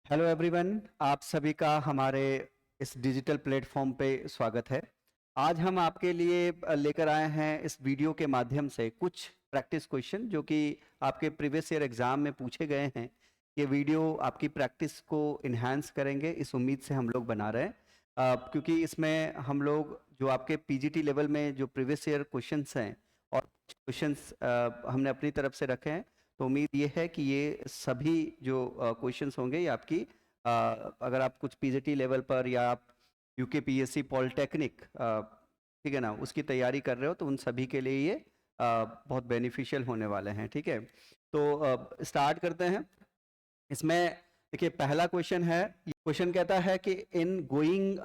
Hello everyone, आप सभी का हमारे इस डिजिटल प्लेटफॉर्म पे स्वागत है। आज हम आपके लिए लेकर आए हैं इस वीडियो के माध्यम से कुछ प्रैक्टिस क्वेश्चन जो कि आपके प्रीवियस ईयर एग्जाम में पूछे गए हैं। ये वीडियो आपकी प्रैक्टिस को इन्हांस करेंगे, इस उम्मीद से हम लोग बना रहे हैं। क्योंकि इसमें हम लोग जो आपके पीजीटी लेवल में जो प्रीवियस ईयर क्वेश्चंस हैं और क्वेश्चंस हमने अपनी तरफ से रखे हैं, तो उम्मीद ये है कि ये सभी जो क्वेश्चंस होंगे ये आपकी अगर आप कुछ पीजीटी लेवल पर या आप यूके पीएससी पॉलिटेक्निक ठीक है ना, उसकी तैयारी कर रहे हो तो उन सभी के लिए ये बहुत बेनिफिशियल होने वाले हैं। ठीक है, तो स्टार्ट करते हैं। इसमें देखिए पहला क्वेश्चन है, क्वेश्चन कहता है कि in going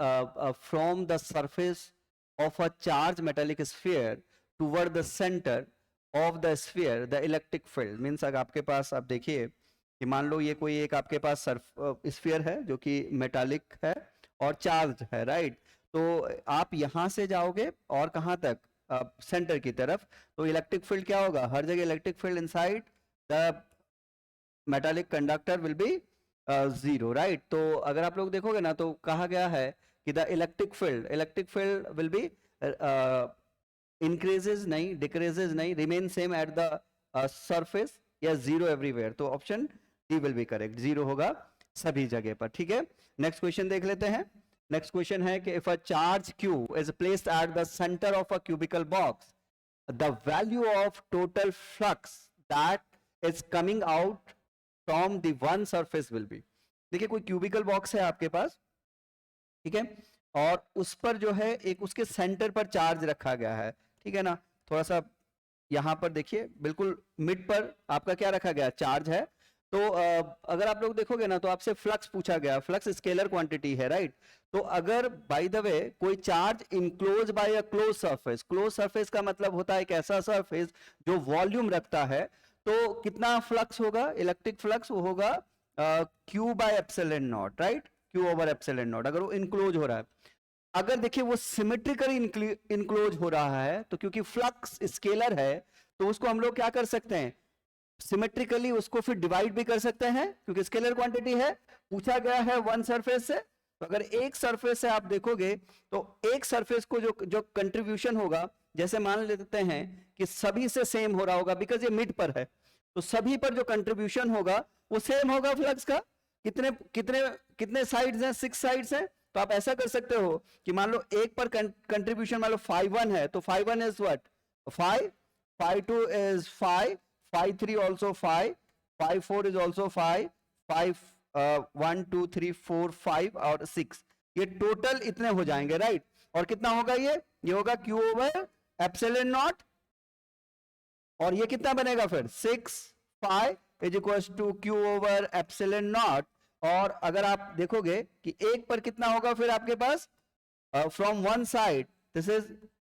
from the surface of a charge metallic sphere toward the centre of the sphere the electric field means, अगर आपके पास आप देखिए कि मान लो ये कोई एक आपके पास स्फीयर है जो कि मेटालिक है और चार्ज है, राइट। तो आप यहां से जाओगे और कहां तक, सेंटर की तरफ, तो इलेक्ट्रिक फील्ड क्या होगा, हर जगह electric field inside the metallic conductor will be zero, right. तो अगर आप लोग देखोगे ना तो कहा गया है कि the electric field will be increases नहीं, डिक्रीजेज नहीं, remain same at the surface या जीरो एवरीवेयर। तो option D will be correct, zero होगा सभी जगह पर। ठीक है, नेक्स्ट क्वेश्चन देख लेते हैं। नेक्स्ट क्वेश्चन है कि if a charge Q is placed at the centre of a cubical box, the value of total flux that is coming out from the one surface will B. देखिए कोई cubical box है आपके पास, ठीक है, और उस पर जो है एक उसके सेंटर पर चार्ज रखा गया है, ठीक है ना। थोड़ा सा यहां पर देखिए, बिल्कुल मिड पर आपका क्या रखा गया, चार्ज है। तो अगर आप लोग देखोगे ना तो आपसे फ्लक्स पूछा गया, फ्लक्स स्केलर क्वांटिटी है, राइट। तो अगर बाय द वे कोई charge enclose by a close surface का मतलब होता है एक ऐसा सरफेस जो वॉल्यूम रखता है, तो कितना फ्लक्स होगा, इलेक्ट्रिक फ्लक्स वो होगा Q by epsilon naught, right, Q over epsilon not, अगर वो इनक्लोज हो रहा है। अगर देखिए वो सिमेट्रिकली इनक्लोज हो रहा है तो क्योंकि फ्लक्स स्केलर है तो उसको हम लोग क्या कर सकते हैं, सिमेट्रिकली उसको फिर डिवाइड भी कर सकते हैं क्योंकि स्केलर क्वांटिटी है। पूछा गया है वन सरफेस से, तो अगर एक सरफेस से आप देखोगे तो एक सरफेस को जो जो कंट्रीब्यूशन होगा, जैसे मान लेते हैं कि सभी से सेम हो रहा होगा बिकॉज ये मिड पर है, तो सभी पर जो कंट्रीब्यूशन होगा वो सेम होगा फ्लक्स का। कितने कितने कितने साइड्स हैं, 6 साइड्स हैं। तो आप ऐसा कर सकते हो कि मान लो एक पर कंट्रीब्यूशन मान लो 5 1 है, तो 5 1 is what 5, 5 2 is 5, 5 3 also 5, 5 4 is also 5, 5 1 2 3 4 5 और 6, ये टोटल इतने हो जाएंगे, राइट। और कितना होगा ये होगा क्यू ओवर एप्सिलॉन नॉट, और ये कितना बनेगा फिर 6 5 is equal to Q over epsilon naught. और अगर आप देखोगे कि एक पर कितना होगा फिर आपके पास, from one side this is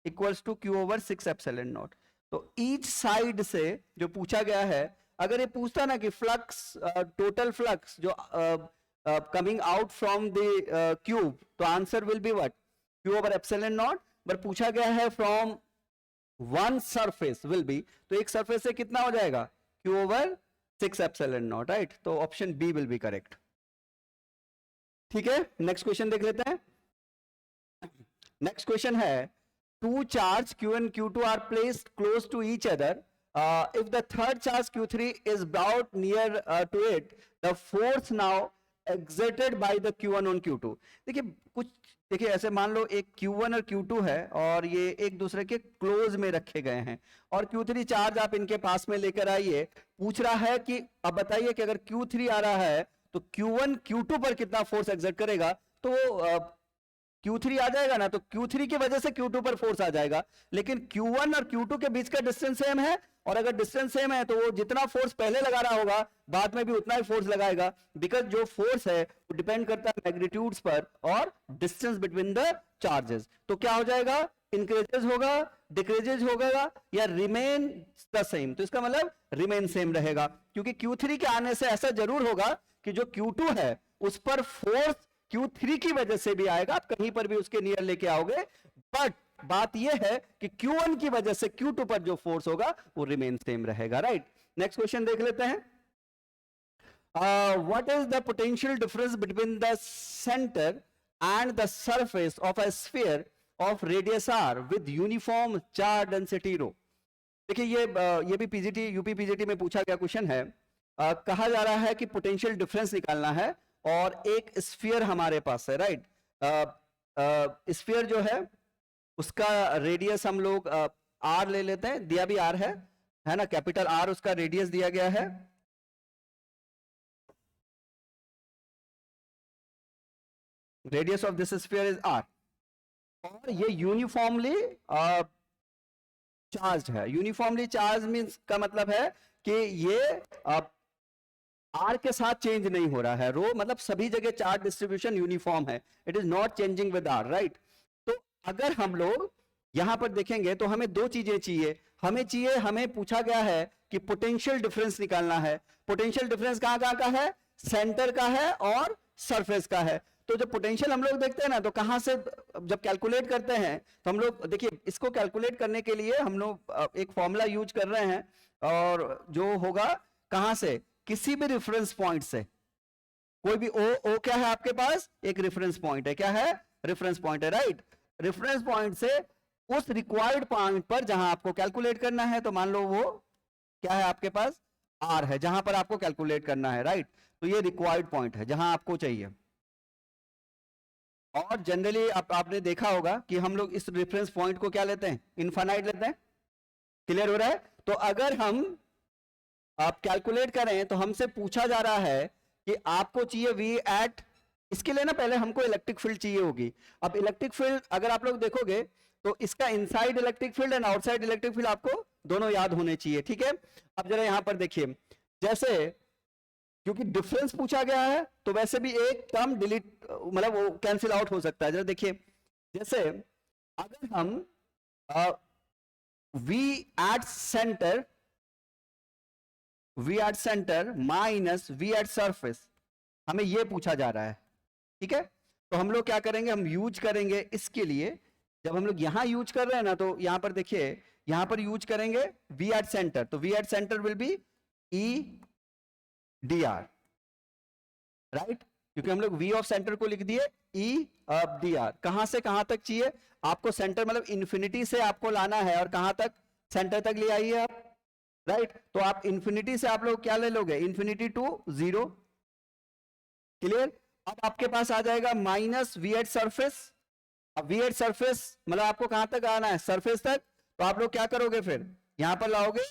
equals to Q over 6 epsilon naught. तो ईच साइड से जो पूछा गया है, अगर ये पूछता ना कि फ्लक्स, टोटल फ्लक्स जो coming out from the cube, तो answer will be what q over epsilon naught. But पूछा गया है from one surface will be, तो एक सरफेस से कितना हो जाएगा q over 6 epsilon naught, right. तो option B will be correct. ठीक है, नेक्स्ट क्वेश्चन देख लेते हैं। नेक्स्ट क्वेश्चन है, two charge q and q2 are placed close to each other. If the third charge q3 is brought near to it, the force now exerted by the q1 on q2. देखिए ऐसे मान लो एक q1 और q2 है और ये एक दूसरे के क्लोज में रखे गए हैं, और q3 चार्ज आप इनके पास में लेकर आइए। पूछ रहा है कि अब बताइए कि अगर q3 आ रहा है तो q1 q2 पर कितना फोर्स एक्सर्ट करेगा। तो Q3 आ जाएगा ना, तो Q3 की वजह से Q2 पर फोर्स आ जाएगा, लेकिन Q1 और Q2 के बीच का डिस्टेंस सेम है, और अगर डिस्टेंस सेम है तो वो जितना फोर्स पहले लगा रहा होगा बाद में भी उतना ही फोर्स लगाएगा, बिकॉज जो फोर्स है वो डिपेंड करता है मैग्नीट्यूड्स पर और डिस्टेंस बिटवीन द चार्जेस। तो क्या हो जाएगा, इंक्रीजेज होगा, डिक्रीजेज होगा या रिमेन द सेम। तो इसका मतलब रिमेन सेम रहेगा, क्योंकि Q3 के आने से ऐसा जरूर होगा कि जो Q2 है उस पर फोर्स Q3 की वजह से भी आएगा, आप कहीं पर भी उसके नियर लेके आओगे, बट बात यह है कि Q1 की वजह से Q2 पर जो फोर्स होगा वो रिमेन सेम रहेगा, राइट। नेक्स्ट क्वेश्चन देख लेते हैं। what is the potential difference between the center and the surface of a sphere of radius r with uniform charge density rho? देखिए ये भी पीजीटी यूपी पीजीटी में पूछा गया क्वेश्चन है। कहा जा रहा है कि पोटेंशियल डिफरेंस निकालना है और एक स्फीयर हमारे पास है, राइट। स्फीयर जो है उसका रेडियस हम लोग आर ले लेते हैं, दिया भी आर है ना, कैपिटल आर उसका रेडियस दिया गया है। Radius of this sphere is R और ये यूनिफॉर्मली चार्ज है। यूनिफॉर्मली चार्ज मींस का मतलब है कि ये आर के साथ चेंज नहीं हो रहा है। रो मतलब सभी जगह चार्ज डिस्ट्रीब्यूशन यूनिफॉर्म है, it is not changing with R, right. तो अगर हम लोग यहां पर देखेंगे तो हमें दो चीजें चाहिए। हमें पूछा गया है कि पोटेंशियल डिफरेंस निकालना है। पोटेंशियल डिफरेंस कहां कहां का है? सेंटर का है और सरफेस का है। तो जब पोटेंशियल हम लोग देखते हैं ना, तो कहां से जब कैलकुलेट करते हैं तो हम लोग देखिए इसको कैलकुलेट करने के लिए हम लोग एक फॉर्मूला यूज कर रहे हैं और जो होगा कहां से, किसी भी रेफरेंस पॉइंट से। कोई भी ओ क्या है आपके पास? एक रेफरेंस पॉइंट है। क्या है? रेफरेंस पॉइंट है, राइट। रेफरेंस पॉइंट से उस रिक्वायर्ड पॉइंट पर जहां आपको कैलकुलेट करना है, तो मान लो वो क्या है आपके पास? आर है, जहां पर आपको कैलकुलेट करना है, राइट। तो ये रिक्वायर्ड पॉइंट है जहां आपको चाहिए। और जनरली आपने देखा होगा कि हम लोग इस रेफरेंस पॉइंट को क्या लेते हैं? इनफाइनाइट लेते हैं। क्लियर हो रहा है? तो अगर हम आप कैलकुलेट करें तो हमसे पूछा जा रहा है कि आपको चाहिए वी एट, इसके लिए ना पहले हमको इलेक्ट्रिक फील्ड चाहिए होगी। अब इलेक्ट्रिक फील्ड अगर आप लोग देखोगे तो इसका inside electric field and outside electric field आपको दोनों याद होने चाहिए, ठीक है। अब जरा यहां पर देखिए, जैसे क्योंकि डिफरेंस पूछा गया है तो वैसे भी एक टर्म डिलीट मतलब वो कैंसिल आउट हो सकता है। जरा देखिए, जैसे अगर हम V at centre minus V at surface, हमें ये पूछा जा रहा है, ठीक है। तो हम लोग क्या करेंगे? हम यूज करेंगे इसके लिए, जब हम लोग यहां यूज कर रहे हैं ना, तो यहां पर देखिए यहां पर यूज करेंगे वी एट सेंटर। तो V at centre will be E D R, right. क्योंकि हम लोग वी ऑफ सेंटर को लिख दिए ई ऑफ डी आर। कहां से कहां तक चाहिए आपको? सेंटर मतलब इंफिनिटी से आपको लाना है और कहां तक? सेंटर तक ले आइए आप, राइट। तो आप इंफिनिटी से आप लोग क्या ले लोगे? Infinity to zero. क्लियर? अब आपके पास आ जाएगा माइनस वी एट सरफेस। अब वी एट सरफेस मतलब आपको कहां तक आना है? सरफेस तक। तो आप लोग क्या करोगे फिर? यहां पर लाओगे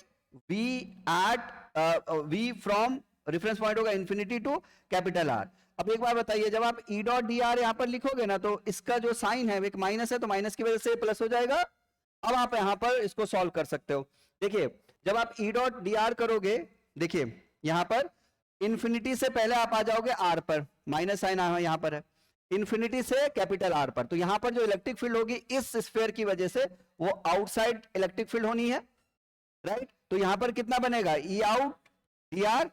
V at V from reference point होगा इंफिनिटी टू कैपिटल आर। अब एक बार बताइए, जब आप ई डॉट डी आर यहां पर लिखोगे ना, तो इसका जो साइन है वो एक माइनस है, तो माइनस की वजह से प्लस हो जाएगा। अब आप यहां पर इसको सॉल्व कर सकते हो। देखिए जब आप ई डॉट डी आर करोगे, देखिए यहां पर इंफिनिटी से पहले आप आ जाओगे आर पर, माइनस साइन यहां पर है, इंफिनिटी से कैपिटल आर पर। तो यहां पर जो इलेक्ट्रिक फील्ड होगी इस स्फीयर की वजह से वो आउटसाइड इलेक्ट्रिक फील्ड होनी है, राइट। तो यहां पर कितना बनेगा? ई आउट डी आर।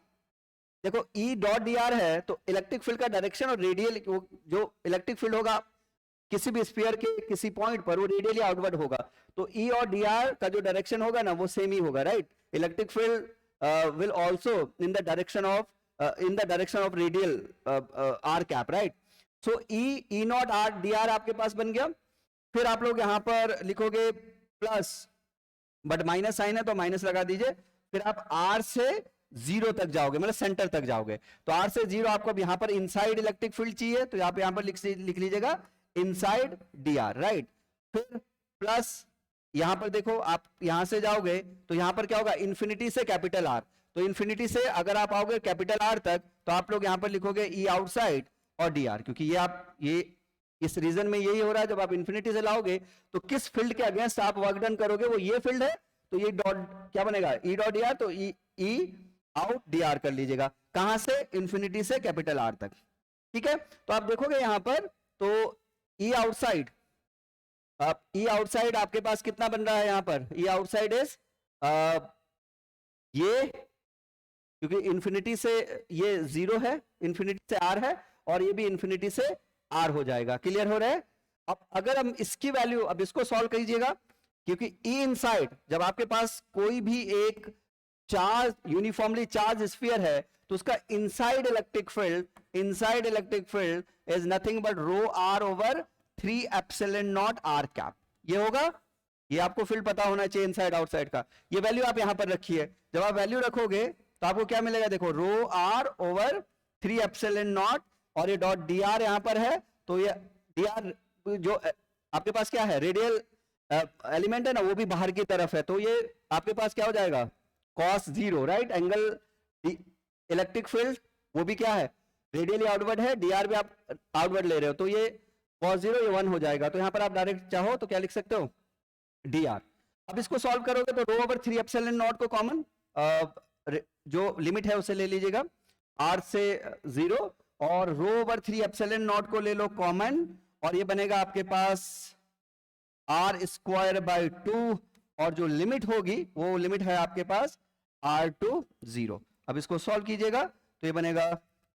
देखो ई डॉट डी आर है तो इलेक्ट्रिक फील्ड का डायरेक्शन और रेडियल जो इलेक्ट्रिक फील्ड होगा किसी भी स्फीयर के किसी पॉइंट पर वो रेडियली आउटवर्ड होगा। तो ई और डी आर का जो डायरेक्शन होगा ना वो सेम ही होगा, right. Electric field will also in the direction of radial R cap, right. So E naught R D R आपके पास बन गया। फिर आप लोग यहां पर लिखोगे प्लस, बट माइनस साइन है तो माइनस लगा दीजिए। फिर आप आर से जीरो तक जाओगे, मतलब सेंटर तक जाओगे। तो आर से जीरो आपको अब यहां पर इनसाइड इलेक्ट्रिक फील्ड चाहिए, तो आप यहां पर लिख लीजिएगा इनसाइड डी आर, राइट। फिर प्लस यहां पर देखो आप यहां से जाओगे तो यहां पर क्या होगा? इंफिनिटी से कैपिटल आर। तो इंफिनिटी से अगर आप आओगे कैपिटल आर तक तो आप लोग यहां पर लिखोगे ई आउटसाइड और डी आर, क्योंकि ये इस रीजन में यही हो रहा है। जब आप इंफिनिटी से लाओगे तो किस फील्ड के अगेंस्ट आप वर्क डन करोगे? वो ये फील्ड है, तो ये डॉट क्या बनेगा? E dot D R. तो ई आउट डी आर कर लीजिएगा। कहां से? इंफिनिटी से कैपिटल आर तक, ठीक है। तो आप देखोगे यहां पर तो ई आउटसाइड, अब ई आउटसाइड आपके पास कितना बन रहा है? यहां पर ई आउटसाइड इज ये, क्योंकि इंफिनिटी से ये जीरो है, इंफिनिटी से आर है, और ये भी इंफिनिटी से आर हो जाएगा। क्लियर हो रहा है? अब अगर हम इसकी वैल्यू, अब इसको सॉल्व कीजिएगा, क्योंकि ई इनसाइड जब आपके पास कोई भी एक चार्ज यूनिफॉर्मली चार्ज स्फीयर है तो उसका inside electric field is nothing but rho are over 3 epsilon naught R cap. ये होगा, ये आपको फील्ड पता होना चाहिए इनसाइड आउटसाइड का। ये वैल्यू आप यहां पर रखिए, जब आप वैल्यू रखोगे तो आपको क्या मिलेगा, देखो रो आर ओवर 3 एप्सिलॉन नॉट, और ये डॉट डी आर यहां पर है, तो ये डी आर जो आपके पास क्या है, रेडियल एलिमेंट है ना, वो भी बाहर की तरफ है, तो ये आपके पास क्या हो जाएगा, cos 0, right. Angle electric field वो भी क्या है, रेडियली आउटवर्ड है, डीआर भी आप आउटवर्ड ले रहे हो, तो ये cos 0 ये 1 हो जाएगा। तो यहां पर आप डायरेक्ट चाहो तो क्या लिख सकते हो, dr। अब इसको सॉल्व करोगे तो रो ओवर 3 एप्सिलॉन नॉट को कॉमन जो लिमिट है उसे ले लीजिएगा r से 0, और रो ओवर 3 एप्सिलॉन नॉट को ले लो कॉमन, और ये बनेगा आपके पास r स्क्वायर बाई 2, और जो लिमिट होगी वो लिमिट है आपके पास r टू 0। अब इसको सॉल्व कीजिएगा तो ये बनेगा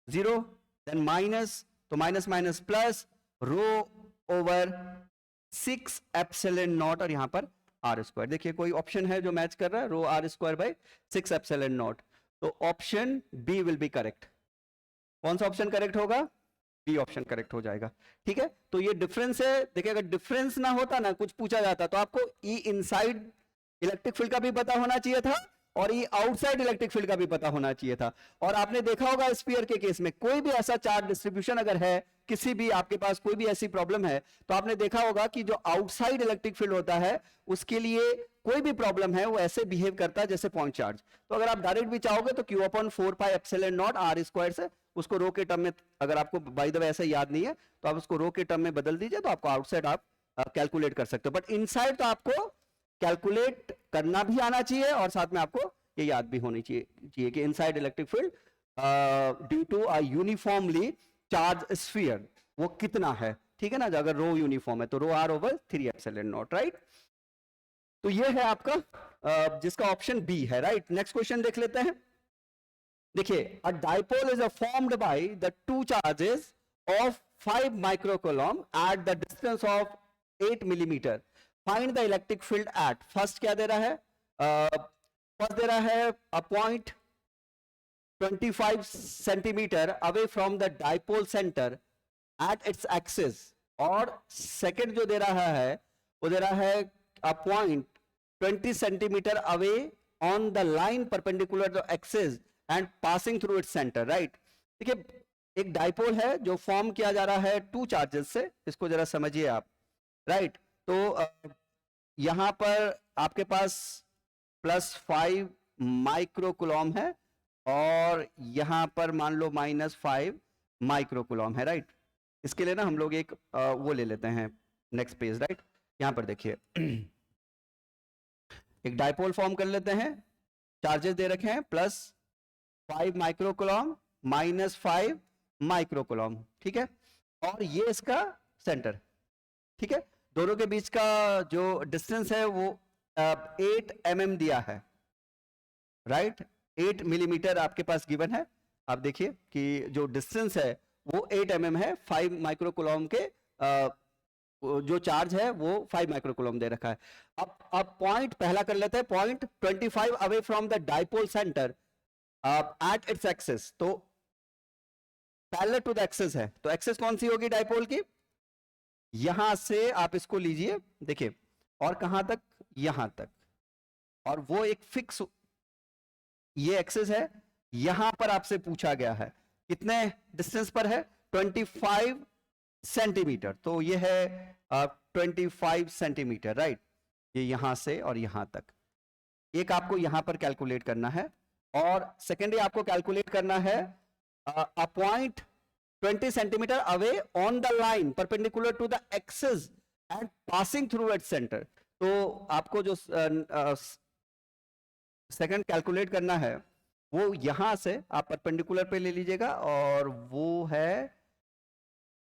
0, देन माइनस, तो minus minus plus, rho over 6 epsilon naught, और यहां पर आर स्क्वायर। देखिए कोई ऑप्शन है जो मैच कर रहा है, rho r square by 6 epsilon naught, तो option B will be correct. कौन सा ऑप्शन करेक्ट होगा, बी ऑप्शन करेक्ट हो जाएगा। ठीक है, तो ये डिफरेंस है। देखिए अगर डिफरेंस ना होता ना, कुछ पूछा जाता, तो आपको ई इनसाइड इलेक्ट्रिक फील्ड का भी पता होना चाहिए था, और ये आउटसाइड इलेक्ट्रिक फील्ड का भी पता होना चाहिए था। और आपने देखा होगा स्फीयर के केस में, कोई भी ऐसा चार्ज डिस्ट्रीब्यूशन अगर है, किसी भी आपके पास कोई भी ऐसी प्रॉब्लम है, तो आपने देखा होगा कि जो आउटसाइड इलेक्ट्रिक फील्ड होता है उसके लिए कोई भी प्रॉब्लम है वो ऐसे बिहेव करता है जैसे पॉइंट चार्ज। तो अगर आप डायरेक्ट भी चाहोगे तो q upon 4 pi epsilon naught R square से उसको रो के टर्म में, अगर आपको बाय द वे ऐसा याद नहीं है तो आप उसको रो के टर्म में बदल दीजिए, तो आपको आउटसाइड आप कैलकुलेट कर सकते हो। बट इनसाइड तो आपको कैलकुलेट करना भी आना चाहिए, और साथ में आपको ये याद भी होनी चाहिए कि inside electric field due to a uniformly charge sphere वो कितना है। ठीक है ना, अगर रो यूनिफॉर्म है तो rho are over 3 epsilon naught, right. तो ये है आपका जिसका ऑप्शन बी है, राइट। नेक्स्ट क्वेश्चन देख लेते हैं। देखिए, a dipole is formed by the two charges of 5 microcoulomb at the distance of 8 millimetre. Find the electric field at, first क्या दे रहा है, फर्स्ट दे रहा है a point 25 centimetre away from the dipole centre at its axis, और second जो दे रहा है वो दे रहा है a point 20 centimetre away on the line perpendicular to axis and passing through its centre, right. देखिए एक डाइपोल है जो फॉर्म किया जा रहा है टू चार्जेस से, इसको जरा समझिए आप, राइट। तो यहां पर आपके पास +5 माइक्रोकूलम है, और यहां पर मान लो -5 माइक्रोकूलम है, राइट। इसके लिए ना हम लोग एक वो ले लेते हैं नेक्स्ट पेज, राइट। यहां पर देखिए एक डाइपोल फॉर्म कर लेते हैं, चार्जेस दे रखे हैं +5 माइक्रोकूलम -5 माइक्रोकूलम, ठीक है, और ये इसका सेंटर, ठीक है। दोनों के बीच का जो डिस्टेंस है वो 8 mm दिया है, राइट। 8 मिलीमीटर आपके पास गिवन है। आप देखिए कि जो डिस्टेंस है वो 8 mm है, 5 माइक्रोकूलम के जो चार्ज है वो 5 माइक्रोकूलम दे रखा है। अब पॉइंट पहला कर लेते हैं, point 25 away from the dipole centre at its axis, तो पैरेलल टू द एक्सिस है, तो एक्सिस कौन सी होगी डाइपोल की, यहां से आप इसको लीजिए, देखिए, और कहां तक, यहां तक, और वो एक फिक्स ये एक्सिस है, यहां पर आपसे पूछा गया है कितने डिस्टेंस पर है, 25 सेंटीमीटर, तो ये है 25 सेंटीमीटर, राइट। ये यहां से और यहां तक, एक आपको यहां पर कैलकुलेट करना है, और सेकेंडरी आपको कैलकुलेट करना है a point 20 centimetre away on the line perpendicular to the axis and passing through its centre. तो आपको जो सेकंड कैलकुलेट करना है वो यहां से आप परपेंडिकुलर पे ले लीजिएगा, और वो है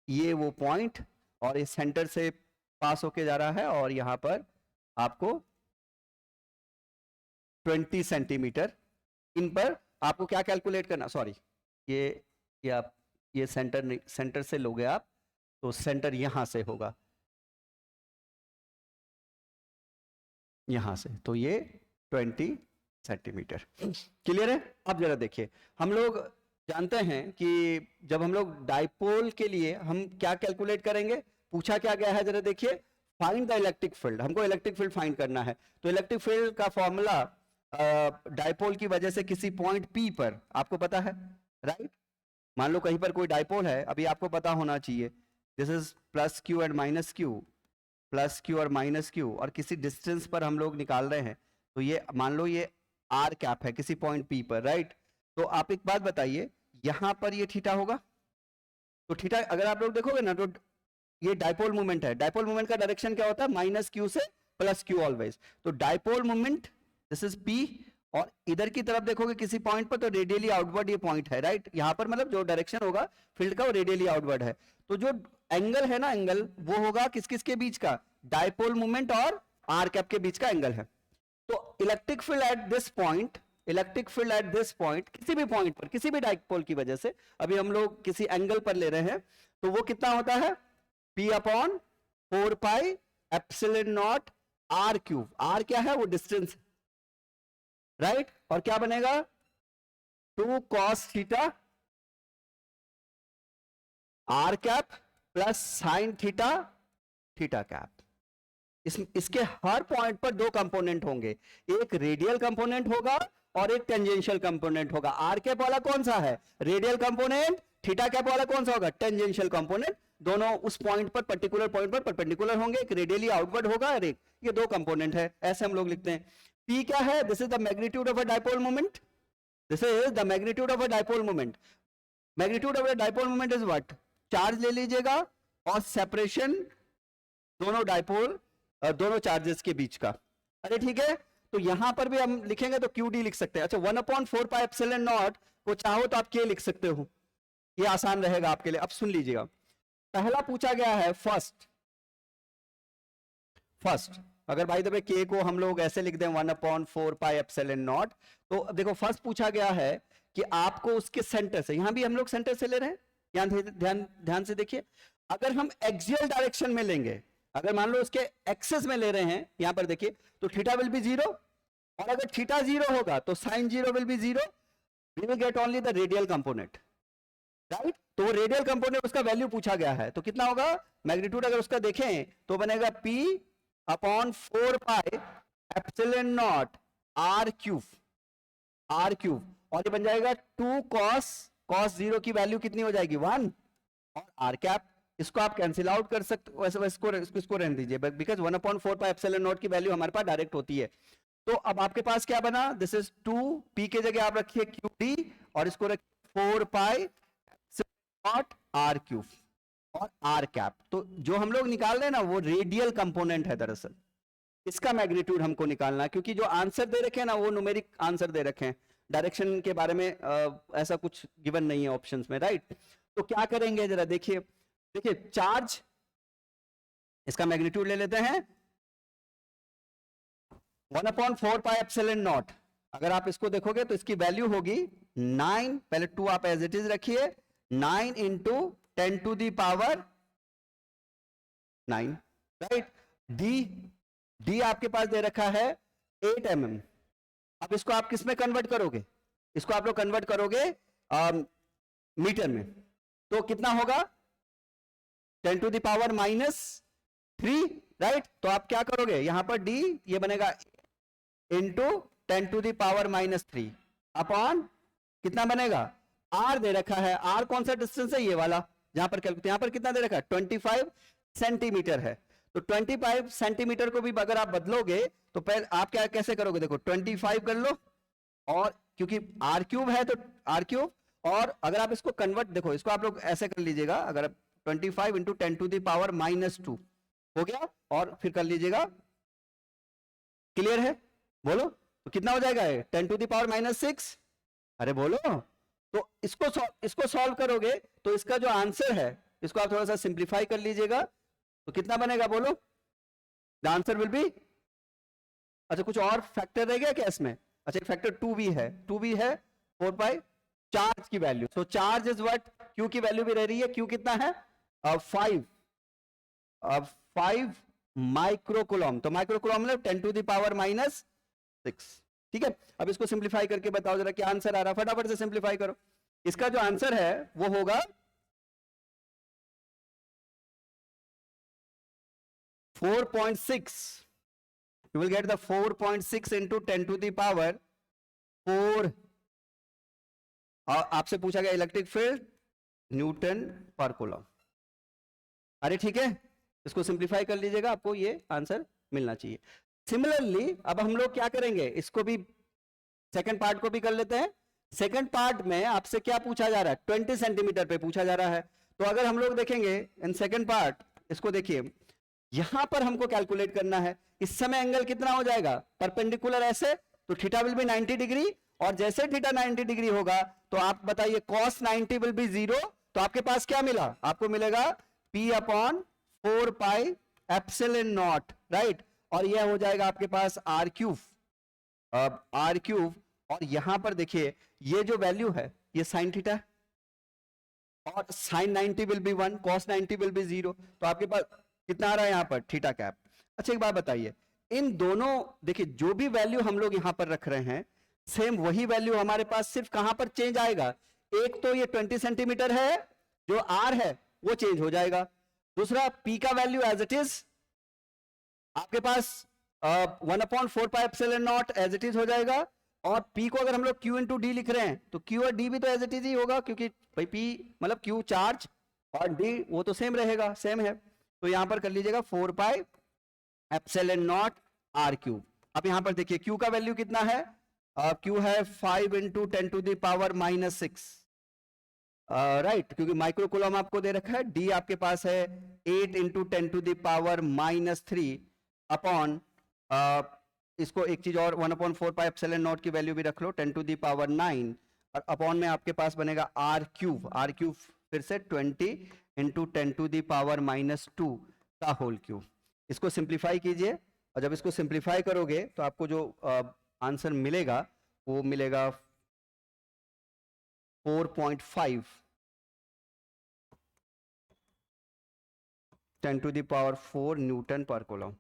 ये वो पॉइंट, और इस सेंटर से पास होके जा रहा है, और यहां पर आपको 20 सेंटीमीटर, इन पर आपको क्या कैलकुलेट करना, सॉरी ये आप ये सेंटर से लोगे आप, तो सेंटर यहां से होगा, यहां से, तो ये 20 सेंटीमीटर। क्लियर है। अब जरा देखिए, हम लोग जानते हैं कि जब हम लोग डाइपोल के लिए हम क्या कैलकुलेट करेंगे, पूछा क्या गया है जरा देखिए, फाइंड द इलेक्ट्रिक फील्ड, हमको इलेक्ट्रिक फील्ड फाइंड करना है। तो इलेक्ट्रिक फील्ड का फॉर्मूला डाइपोल की वजह से किसी पॉइंट P पर आपको पता है, राइट? मान लो कहीं पर कोई डाइपोल है, अभी आपको पता होना चाहिए, this is plus Q and minus Q, plus Q और माइनस क्यू, और किसी डिस्टेंस पर हम लोग निकाल रहे हैं, तो ये मान लो ये आर कैप है किसी पॉइंट P पर, राइट? तो आप एक बात बताइए, यहां पर ये थीटा होगा, तो थीटा अगर आप लोग देखोगे ना, तो ये डाइपोल मोमेंट है, डाइपोल मोमेंट का डायरेक्शन क्या होता है, माइनस क्यू से प्लस क्यू ऑलवेज। तो dipole moment this is P, और इधर की तरफ देखोगे किसी पॉइंट पर, तो रेडियली आउटवर्ड ये पॉइंट है, राइट? यहां पर मतलब जो डायरेक्शन होगा फील्ड का वो रेडियली आउटवर्ड है। तो जो एंगल है ना, एंगल वो होगा किस किस के बीच का, डाइपोल मोमेंट और आर कैप के बीच का एंगल है। तो electric field at this point, electric field at this point, किसी भी पॉइंट पर, किसी भी डाइपोल की वजह से, अभी हम लोग किसी एंगल पर ले रहे हैं, तो वो कितना होता है, P upon 4 pi epsilon naught R cube. R क्या है, वो डिस्टेंस, राइट? और क्या बनेगा, 2 cos theta R cap plus sine theta theta cap. इसके हर पॉइंट पर दो कंपोनेंट होंगे, एक रेडियल कंपोनेंट होगा और एक टेंजेंशियल कंपोनेंट होगा। आर कैप वाला कौन सा है, रेडियल कंपोनेंट, थीटा कैप वाला कौन सा होगा, टेंजेंशियल कंपोनेंट। दोनों उस पॉइंट पर, पर्टिकुलर पॉइंट पर परपेंडिकुलर होंगे, एक रेडियली आउटवर्ड होगा और एक, ये दो कंपोनेंट है, ऐसे हम लोग लिखते हैं। P क्या है, this is the magnitude of a dipole moment, this is the magnitude of a dipole moment. Magnitude of a dipole moment is what, charge ले लीजिएगा और सेपरेशन दोनों डाइपोल, दोनों चार्जेस के बीच का। अरे ठीक है, तो यहां पर भी हम लिखेंगे तो QD लिख सकते हैं। अच्छा, 1/4 पाई एप्सिलॉन नॉट को चाहो तो आप K लिख सकते हो, ये आसान रहेगा आपके लिए। अब सुन लीजिएगा, पहला पूछा गया है फर्स्ट, अगर भाई दबे K को हम लोग ऐसे लिख दें 1/4 पाई एप्सिलॉन नॉट, तो अब देखो फर्स्ट पूछा गया है कि आपको उसके सेंटर से, यहां भी हम लोग सेंटर से ले रहे हैं, ध्यान ध्यान से देखिए, अगर हम एक्सियल डायरेक्शन में लेंगे, अगर मान लो उसके एक्सेस में ले रहे हैं, यहां पर देखिए, तो थीटा विल बी 0, और अगर थीटा 0 होगा तो sine 0 will be 0, we will get only the radial component, right? तो वो रेडियल कंपोनेंट उसका वैल्यू पूछा गया है, तो कितना होगा मैग्नीट्यूड, अगर उसका देखें तो बनेगा P upon 4 pi epsilon naught R cube, और ये बन जाएगा 2 cos 0 की वैल्यू कितनी हो जाएगी 1, और आर कैप, इसको आप कैंसिल आउट कर सकते हो, वैसे इसको रहने दीजिए, बिकॉज 1/4 पाई एप्सिलॉन नॉट की वैल्यू हमारे पास डायरेक्ट होती है। तो अब आपके पास क्या बना, दिस इज 2, P के जगह आप रखिए QD, और इसको रखिए 4 पाई नॉट आर क्यूब और आर कैप। तो जो हम लोग निकाल रहे हैं ना, वो रेडियल कंपोनेंट है दरअसल, इसका मैग्नीट्यूड हमको निकालना है, क्योंकि जो आंसर दे रखे हैं ना, वो न्यूमेरिक आंसर दे रखे हैं, डायरेक्शन के बारे में ऐसा कुछ गिवन नहीं है ऑप्शंस में, राइट? तो क्या करेंगे जरा देखिए, चार्ज, इसका मैग्नीट्यूड ले लेते हैं 1/4 पाई एप्सिलॉन नॉट। अगर आप इसको देखोगे तो इसकी वैल्यू होगी 9, पहले 2 आप एज इट इज रखिए, 9 into 10 to the power 9, right? D आपके पास दे रखा है 8 mm। अब इसको आप किस में कन्वर्ट करोगे, इसको आप लोग कन्वर्ट करोगे मीटर में, तो कितना होगा 10 टू दी पावर -3, राइट? तो आप क्या करोगे, यहां पर D ये बनेगा into 10 to the power -3 upon कितना बनेगा, R दे रखा है, R कौन सा डिस्टेंस है, ये वाला, जहां पर यहां पर कितना दे रखा है 25 सेंटीमीटर है। तो 25 सेंटीमीटर को भी अगर आप बदलोगे तो पहले आप क्या कैसे करोगे, देखो 25 कर लो, और क्योंकि R क्यूब है तो R क्यूब, और अगर आप इसको कन्वर्ट, देखो इसको आप लोग ऐसे कर लीजिएगा, अगर 25 इंटू 10 टू दी पावर -2 हो गया, और फिर कर लीजिएगा, क्लियर है, बोलो तो कितना हो जाएगा 10 टू दी पावर -6, अरे बोलो। तो इसको सॉल्व करोगे तो इसका जो आंसर है, इसको आप थोड़ा सा सिंप्लीफाई कर लीजिएगा, तो कितना बनेगा बोलो, द आंसर विल बी, अच्छा कुछ और फैक्टर रह गया क्या इसमें, अच्छा एक फैक्टर 2 भी है, 4 पाई चार्ज की value, so charge is what, Q की वैल्यू भी रह रही है, क्यू कितना है 5 माइक्रोकुलम, तो माइक्रोकुलम मतलब 10 टू दी पावर -6, ठीक है? अब इसको सिंप्लीफाई करके बताओ जरा क्या आंसर आ रहा है, फटाफट से सिंप्लीफाई करो, इसका जो आंसर है वो होगा 4.6. You will get the 4.6 into 10 to the power 4. और आपसे पूछा गया electric field Newton per coulomb. अरे ठीक है, इसको सिंप्लीफाई कर लीजिएगा, आपको ये आंसर मिलना चाहिए. सिमिलरली अब हम लोग क्या करेंगे, इसको भी सेकंड पार्ट को भी कर लेते हैं. सेकंड पार्ट में आपसे क्या पूछा जा रहा है, 20 सेंटीमीटर पे पूछा जा रहा है. तो अगर हम लोग देखेंगे इन सेकंड पार्ट, इसको देखिए, यहां पर हमको कैलकुलेट करना है इस समय एंगल कितना हो जाएगा, परपेंडिकुलर ऐसे, तो थीटा विल बी 90 डिग्री, और जैसे थीटा 90 डिग्री होगा तो आप बताइए cos 90 विल बी 0. तो आपके पास क्या मिला, आपको मिलेगा P upon 4 pi epsilon naught, right. और यह हो जाएगा आपके पास आर क्यूब. अब आर क्यूब, और यहां पर देखिए ये जो वैल्यू है ये साइन थीटा, और sine 90 will be 1, cos 90 will be 0. तो आपके पास कितना आ रहा है यहां पर, थीटा कैप. अच्छा एक बात बताइए, इन दोनों देखिए जो भी वैल्यू हम लोग यहां पर रख रहे हैं, सेम वही वैल्यू हमारे पास सिर्फ कहां पर चेंज आएगा, एक तो ये 20 सेंटीमीटर है, जो आर है वो चेंज हो जाएगा. दूसरा पी का वैल्यू एज इट इज आपके पास 1/4 pi epsilon naught as it is हो जाएगा. और P को अगर हम लोग Q इंटू डी लिख रहे हैं तो Q और D भी तो एज इट इज ही होगा, क्योंकि भाई P मतलब Q चार्ज और D वो तो सेम रहेगा, सेम है. तो यहां पर कर लीजिएगा 4 pi epsilon naught R cube. अब यहां पर देखिए Q का वैल्यू कितना है, Q है 5 into 10 to the power -6, right, क्योंकि माइक्रो कूलम आपको दे रखा है. D आपके पास है 8 into 10 to the power -3 upon, इसको एक चीज और 1/4 पाई एप्सिलॉन नॉट की वैल्यू भी रख लो 10 टू दी पावर 9, और अपॉन में आपके पास बनेगा आर क्यूब. आर क्यूब फिर से 20 इंटू 10 टू दी पावर -2 का होल क्यूब. इसको सिंप्लीफाई कीजिए, और जब इसको सिंप्लीफाई करोगे तो आपको जो आंसर मिलेगा वो मिलेगा 4.5 10 to the power 4 newton per coulomb.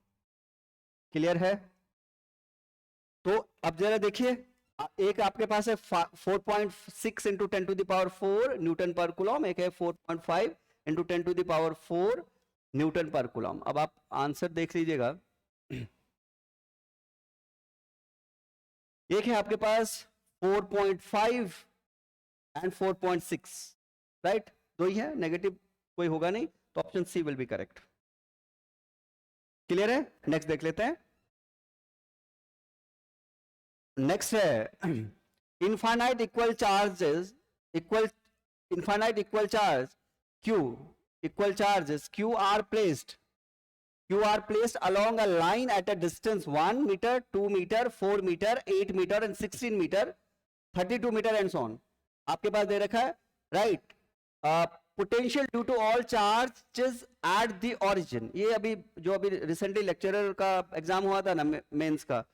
Clear है. तो अब जरा देखिए, एक आपके पास है 4.6 into 10 to the power 4 newton per coulomb, एक है 4.5 into 10 to the power 4 newton per coulomb. अब आप आंसर देख लीजिएगा, एक है आपके पास 4.5 एंड 4.6, राइट, दो ही है, नेगेटिव कोई होगा नहीं, तो option C will be correct. Clear है. नेक्स्ट देख लेते हैं. नेक्स्ट है infinite equal charges infinite equal charge q equal charges q are placed along a line at a distance 1 meter 2 meter 4 meter 8 meter and 16 meter 32 meter and so on. आपके पास दे रखा है, right, potential due to all charges at the origin. ये अभी जो अभी recently lecturer का एग्जाम हुआ था ना, मेंस का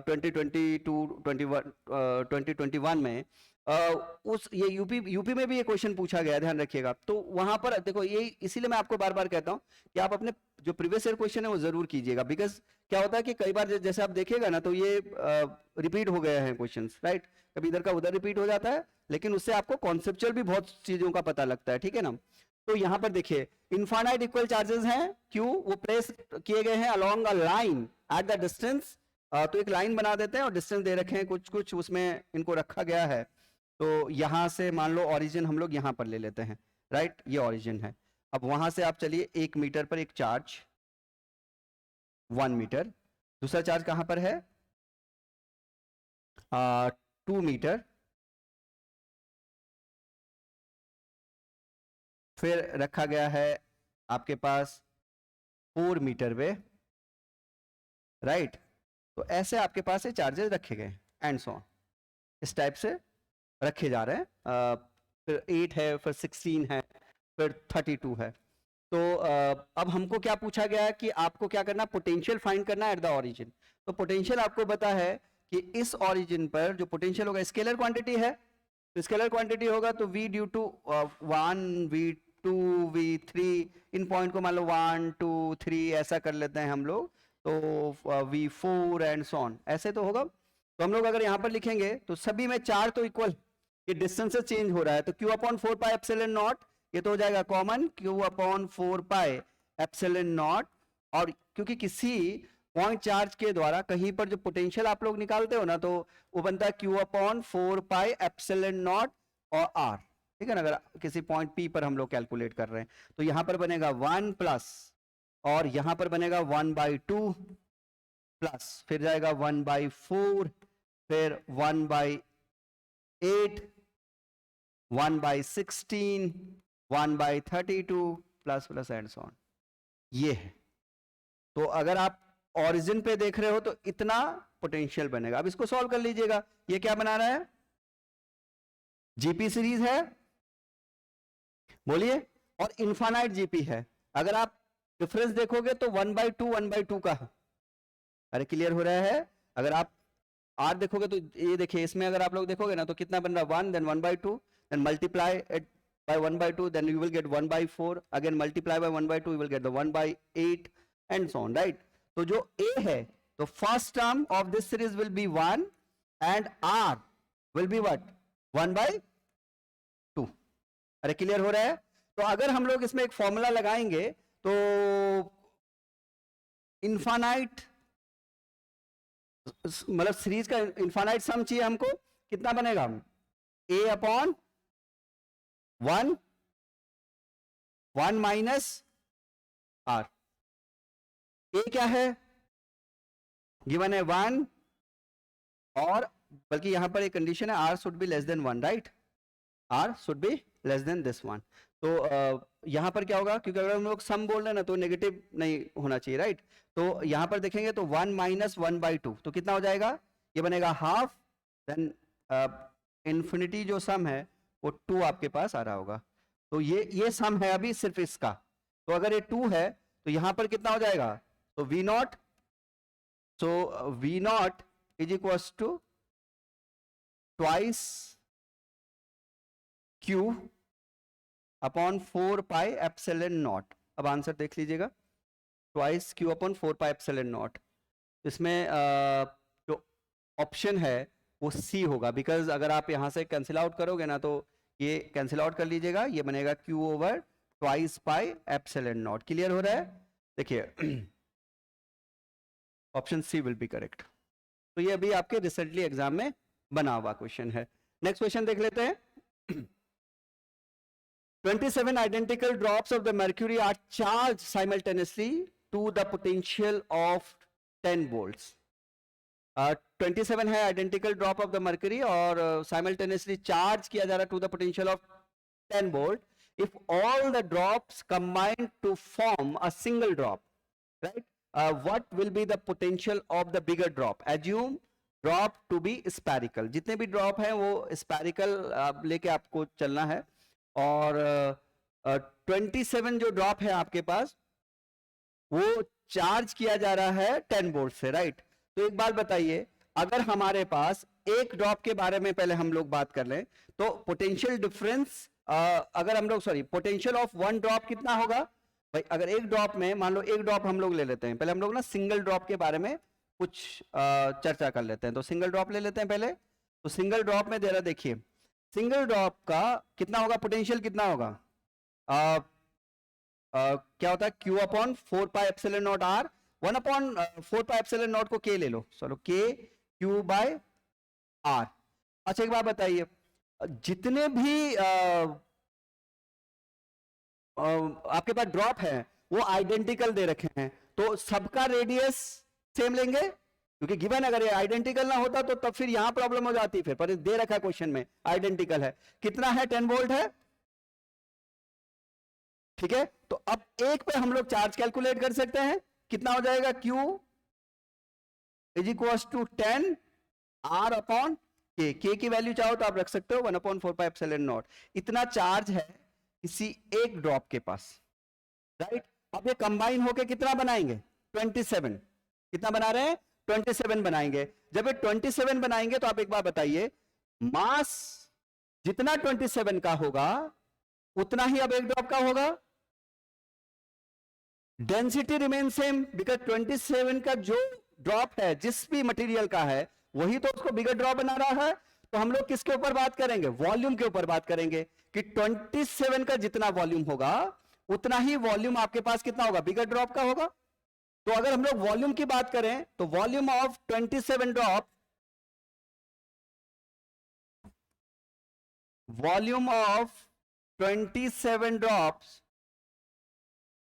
2021 में, उस ये यूपी में भी ये क्वेश्चन पूछा गया, ध्यान रखिएगा. तो वहां पर देखो, ये इसीलिए मैं आपको बार बार कहता हूं कि आप अपने जो प्रीवियस ईयर क्वेश्चन है वो जरूर कीजिएगा, बिकॉज क्या होता है कि कई बार जैसे आप देखिएगा ना तो ये रिपीट हो गए हैं क्वेश्चंस, राइट, कभी इधर का उधर रिपीट हो जाता है, लेकिन उससे आपको कॉन्सेप्चुअल भी बहुत चीजों का पता लगता है, ठीक है ना. तो यहाँ पर देखिए इनफाइनाइट इक्वल चार्जेस हैं क्यू, वो प्लेस किए गए हैं along a line at the distance. तो एक लाइन बना देते हैं और डिस्टेंस दे रखे हैं कुछ कुछ, उसमें इनको रखा गया है. तो यहां से मान लो ओरिजिन हम लोग यहां पर ले लेते हैं, राइट, ये ओरिजिन है. अब वहां से आप चलिए 1 मीटर पर एक चार्ज 1 मीटर, दूसरा चार्ज कहां पर है 2 मीटर, फिर रखा गया है आपके पास 4 मीटर पे, राइट. तो ऐसे आपके पास ये चार्जेस रखे गए एंड सो ऑन, इस टाइप से रखे जा रहे हैं. फिर 8 है, फिर 16 है, फिर 32 है. तो अब हमको क्या पूछा गया है कि आपको क्या करना, पोटेंशियल फाइंड करना है एट द ओरिजिन. तो पोटेंशियल आपको पता है कि इस ओरिजिन पर जो पोटेंशियल होगा स्केलर क्वांटिटी है, तो स्केलर क्वांटिटी होगा तो v due to 1 v2 v3, इन पॉइंट को मान लो 1 2 3 ऐसा कर लेते हैं हम लोग, तो v4 एंड सो ऑन, ऐसे तो होगा. तो हम लोग अगर यहाँ पर लिखेंगे तो सभी में चार तो इक्वल, कि डिस्टेंस चेंज हो रहा है, तो q upon 4 pi epsilon not, ये तो हो जाएगा common, q upon 4 pi epsilon naught. और क्योंकि किसी पॉइंट चार्ज के द्वारा कहीं पर जो पोटेंशियल आप लोग निकालते हो ना, तो वो बनता है q upon 4 pi epsilon naught और r, ठीक है ना। अगर किसी पॉइंट p पर हम लोग कैलकुलेट कर रहे हैं, तो यहां पर बनेगा 1 प्लस, और यहां पर बनेगा 1/2 प्लस, फिर जाएगा 1/4, फिर 1/8, 1/16, 1/32 plus plus and so on, ये है। तो अगर आप ओरिजिन पे देख रहे हो तो इतना पोटेंशियल बनेगा। अब इसको सॉल्व कर लीजिएगा, ये क्या बना रहा है, जीपी सीरीज है, बोलिए, और इनफाइनाइट जीपी है। अगर आप डिफरेंस देखोगे तो 1/2 का है। अरे क्लियर हो रहा है। अगर आप आर देखोगे तो ये देखिए, इसमें अगर आप लोग देखोगे ना तो कितना बन रहा है, 1, then 1/2, then multiply it by 1/2, then you will get 1/4, again multiply by 1/2, you will get the 1/8 and so on, right? तो जो a है, तो first term of this series will be 1 and r will be what, 1/2। अरे clear हो रहा है। तो अगर हम लोग इसमें एक फॉर्मूला लगाएंगे तो इनफाइनाइट, मतलब सीरीज का इनफाइनाइट सम चाहिए हमको, कितना बनेगा, a अपॉन 1 माइनस आर। ए क्या है, गिवन है 1, और बल्कि यहां पर एक कंडीशन है, r should be less than 1, right, r should be less than this 1। तो यहां पर क्या होगा, क्योंकि अगर हम लोग सम बोल रहे हैं ना तो नेगेटिव नहीं होना चाहिए, राइट। तो यहां पर देखेंगे तो 1 माइनस 1/2, तो कितना हो जाएगा, ये बनेगा हाफ, देन इन्फिनिटी जो सम है वो 2 आपके पास आ रहा होगा। तो ये सम है अभी सिर्फ इसका। तो अगर ये 2 है तो यहां पर कितना हो जाएगा, तो v naught, so v naught is equal to twice q upon 4 pi epsilon naught. अब आंसर देख लीजिएगा, twice q upon 4 pi epsilon naught. इसमें जो ऑप्शन है वो सी होगा, बिकॉज अगर आप यहां से कैंसिल आउट करोगे ना तो ये कैंसिल आउट कर लीजिएगा, ये बनेगा q over twice pi epsilon naught. Clear हो रहा है। देखिए option C will be correct. तो ये अभी आपके रिसेंटली एग्जाम में बना हुआ क्वेश्चन है। नेक्स्ट क्वेश्चन देख लेते हैं। 27 identical drops of the mercury are charged simultaneously to the potential of 10 volts. 27 है identical drop of the mercury और साइमल्टेनियसली चार्ज किया जा रहा है to the potential of 10 volt. If all the drops combine to form a single drop, right, what will be the potential of the bigger drop. Assume drop to be spherical, जितने भी drop हैं वो spherical लेके आपको चलना है। और 27 जो ड्रॉप है आपके पास वो चार्ज किया जा रहा है 10 वोल्ट से, राइट। तो एक बात बताइए, अगर हमारे पास एक ड्रॉप के बारे में पहले हम लोग बात कर लें तो पोटेंशियल डिफरेंस, अगर हम लोग पोटेंशियल ऑफ वन ड्रॉप कितना होगा भाई। अगर एक ड्रॉप में, मान लो एक ड्रॉप हम लोग ले लेते हैं, पहले हम लोग ना सिंगल ड्रॉप के बारे में कुछ चर्चा कर लेते हैं। तो सिंगल ड्रॉप ले लेते हैं पहले। तो सिंगल ड्रॉप में दे रहा, देखिए सिंगल ड्रॉप का कितना होगा, पोटेंशियल कितना होगा, क्या होता है, q upon 4 pi epsilon not r, 1 upon 4 pi epsilon not को k ले लो, चलो k q बाय r। अच्छा एक बात बताइए, जितने भी आपके पास ड्रॉप है वो आइडेंटिकल दे रखे हैं, तो सबका रेडियस सेम लेंगे, क्योंकि गिवन अगर ये आइडेंटिकल ना होता तो तब फिर यहां प्रॉब्लम हो जाती। फिर पर दे रखा है क्वेश्चन में आइडेंटिकल है, कितना है, 10 वोल्ट है, ठीक है। तो अब एक पे हम लोग चार्ज कैलकुलेट कर सकते हैं, कितना हो जाएगा, Q is equal to 10 R upon K की वैल्यू चाहो तो आप रख सकते हो 1 अपॉन 4 पाई एप्सिलॉन नॉट। इतना चार्ज है किसी एक ड्रॉप के पास, राइट। अब ये कंबाइन होके कितना बनाएंगे, 27। कितना बना रहे हैं, 27 बनाएंगे। जब ये 27 बनाएंगे तो आप एक बार बताइए, मास जितना 27 का होगा उतना ही अब एक ड्रॉप का होगा। डेंसिटी रिमेन सेम, बिकॉज 27 का जो ड्रॉप है जिस भी मटेरियल का है वही तो उसको बिगर ड्रॉप बना रहा है। तो हम लोग किसके ऊपर बात करेंगे? वॉल्यूम के ऊपर बात करेंगे कि 27 का जितना वॉल्यूम होगा उतना ही वॉल्यूम आपके पास कितना होगा? बिगर ड्रॉप का होगा। तो अगर हम लोग वॉल्यूम की बात करें तो volume of 27 drop, volume of 27 drops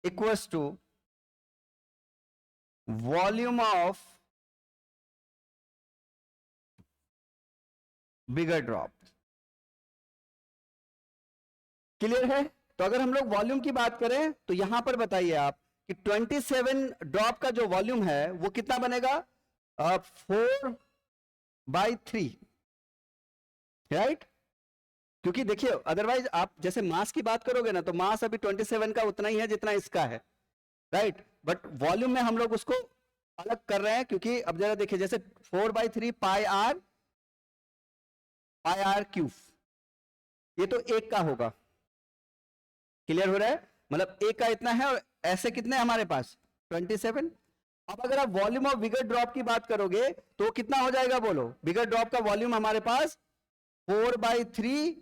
equals to volume of bigger drop. Clear है? तो अगर हम लोग वॉल्यूम की बात करें तो यहां पर बताइए आप कि 27 ड्रॉप का जो वॉल्यूम है वो कितना बनेगा? 4/3, राइट? क्योंकि देखिए अदरवाइज आप जैसे मास की बात करोगे ना तो मास अभी 27 का उतना ही है जितना इसका है, राइट? बट वॉल्यूम में हम लोग उसको अलग कर रहे हैं क्योंकि अब जरा देखिए जैसे 4/3 पाई आर क्यूब, ये तो एक का होगा। क्लियर हो रहा है? मतलब एक का इतना है और ऐसे कितने हमारे पास? 27। अब अगर आप वॉल्यूम ऑफ बिगर ड्रॉप की बात करोगे तो कितना हो जाएगा बोलो? बिगर ड्रॉप का वॉल्यूम हमारे पास 4/3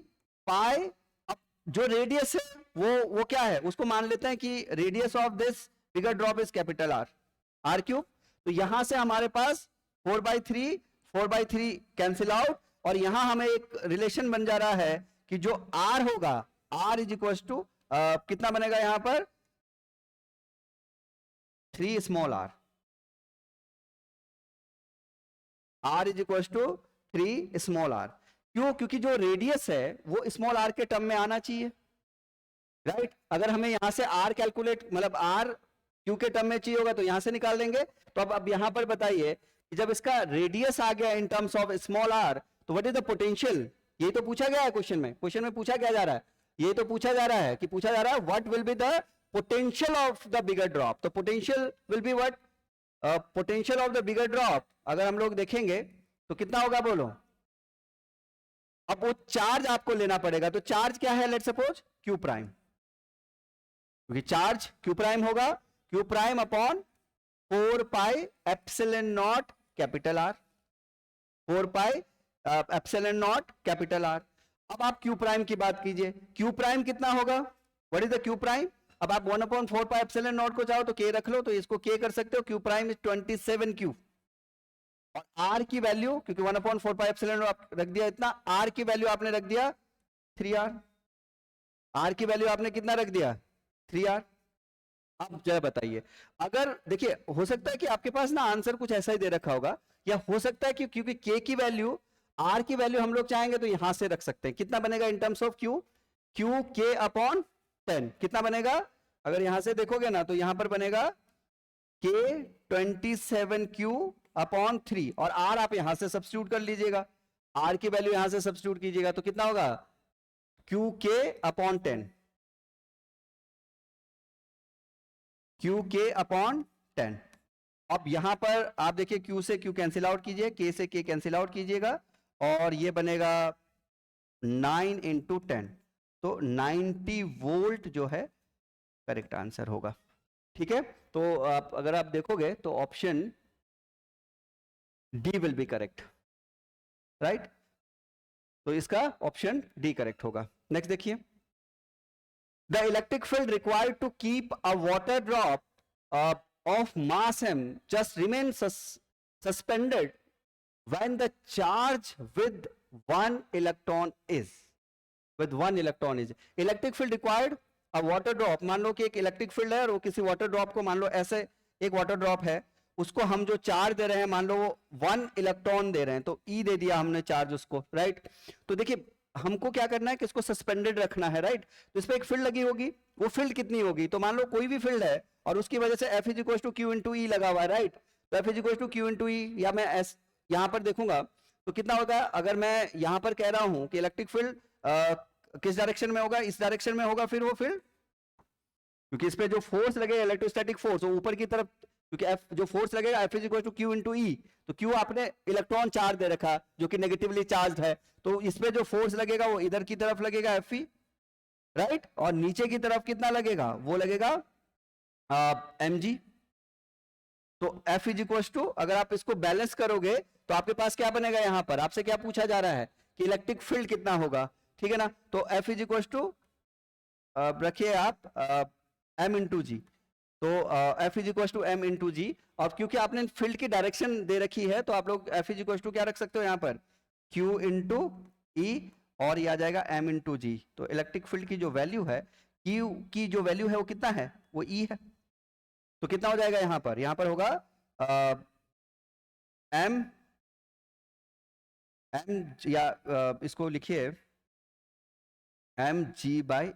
पाई, अब जो रेडियस है वो क्या है? उसको मान लेते हैं कि radius of this bigger drop is capital R cube. तो यहां से हमारे पास 4/3 कैंसिल आउट, और यहां हमें एक रिलेशन बन जा रहा है कि जो आर होगा, आर इज इक्वल टू कितना बनेगा यहां पर? 3 small r. R is equal to 3 small r. क्यों? क्योंकि जो रेडियस है वो स्मॉल आर के टर्म में आना चाहिए, राइट? अगर हमें यहां से आर कैलकुलेट मतलब आर क्यू के टर्म में चाहिए होगा तो यहां से निकाल देंगे। तो अब यहां पर बताइए कि जब इसका रेडियस आ गया in terms of small r तो व्हाट इज द पोटेंशियल? ये तो पूछा गया है क्वेश्चन में पूछा क्या जा रहा है? ये तो पूछा जा रहा है कि पूछा जा रहा है what will be the potential of the bigger drop. तो potential will be what? Potential of the bigger drop अगर हम लोग देखेंगे तो कितना होगा बोलो? अब वो चार्ज आपको लेना पड़ेगा, तो चार्ज क्या है? लेट सपोज क्यू प्राइम, क्योंकि चार्ज क्यू प्राइम होगा Q prime upon 4 pi epsilon not capital R, 4 pi epsilon not capital R. अब आप क्यू प्राइम की बात कीजिए, क्यू प्राइम कितना होगा? What is the Q prime? अब आप 1/4 पाई एप्सिलॉन नॉट को चाहो तो के रख लो, तो इसको के कर सकते हो। क्यू प्राइम इज 27 क्यू, और आर की वैल्यू क्योंकि 1/4 पाई एप्सिलॉन नॉट रख दिया इतना, आर की वैल्यू आपने रख दिया 3r। आर की वैल्यू आपने कितना रख दिया? 3r। अब जरा बताइए, अगर देखिए हो सकता है कि आपके पास ना आंसर कुछ ऐसा ही दे रखा होगा, या हो सकता है कि क्योंकि के की वैल्यू, आर की वैल्यू हम लोग चाहेंगे तो यहां से रख सकते हैं। कितना बनेगा इन टर्म्स ऑफ क्यू? क्यू के अपॉन 10 कितना बनेगा? अगर यहां से देखोगे ना तो यहां पर बनेगा के 27 क्यू अपॉन 3, और आर आप यहां से सब्स्टिट्यूट कर लीजिएगा, आर की वैल्यू यहां से सब्स्टिट्यूट कीजिएगा तो कितना होगा? क्यू के अपॉन 10, क्यू के अपॉन 10। अब यहां पर आप देखिए क्यू से क्यू कैंसिल आउट कीजिए, के से के कैंसिल आउट कीजिएगा, और ये बनेगा 9 इंटू 10, तो 90 वोल्ट जो है करेक्ट आंसर होगा। ठीक है, तो आप अगर आप देखोगे तो option D will be correct, right? तो इसका ऑप्शन डी करेक्ट होगा। नेक्स्ट देखिए, the electric field required to keep a water drop of mass m just remains suspended when the charge with one electron is electric field required a water drop। मान लो कि एक electric field है और वो किसी water drop को, मान लो ऐसे एक वाटर ड्रॉप है, उसको हम जो चार्ज दे रहे हैं मान लो वो 1 इलेक्ट्रॉन दे रहे हैं, तो ई दे दिया हमने चार्ज उसको, राइट? तो देखिए हमको क्या करना है कि इसको सस्पेंडेड रखना है, राइट? तो इस पर एक फील्ड लगी होगी, वो फील्ड कितनी होगी? तो मान लो कोई भी फील्ड है और उसकी वजह से F is equal to q into E लगा हुआ है, राइट? तो F is equal to q into E, या मैं एस यहां पर देखूंगा तो कितना होगा? अगर मैं यहां पर कह रहा हूं कि इलेक्ट्रिक फील्ड किस डायरेक्शन में होगा? इस डायरेक्शन में होगा, फिर वो फील्ड क्योंकि इस पे जो फोर्स लगेगा इलेक्ट्रोस्टैटिक फोर्स वो ऊपर की तरफ, क्योंकि F जो फोर्स लगेगा F is equal to q into E, तो क्यू आपने इलेक्ट्रॉन चार्ज दे रखा जो कि नेगेटिवली चार्ज है, तो इस पे जो फोर्स लगेगा वो इधर की तरफ लगेगा एफ ई, राइट? और नीचे की तरफ कितना लगेगा? वो लगेगा mg। तो F इज इक्वल टू, अगर आप इसको बैलेंस करोगे तो आपके पास क्या बनेगा, यहाँ पर आपसे क्या पूछा जा रहा है कि इलेक्ट्रिक फील्ड कितना होगा, ठीक है ना। तो F इज इक्वल टू रखिए आप m इंटू जी, तो F is equal to m into g. और क्योंकि आपने फील्ड की डायरेक्शन दे रखी है तो आप लोग F इज इक्वल टू क्या रख सकते हो यहाँ पर, Q इंटू ई, और ये आ जाएगा m इंटू जी। तो इलेक्ट्रिक फील्ड की जो वैल्यू है, Q की जो वैल्यू है वो कितना है, वो E है। तो कितना हो जाएगा यहाँ पर होगा m या इसको लिखिए mg/e,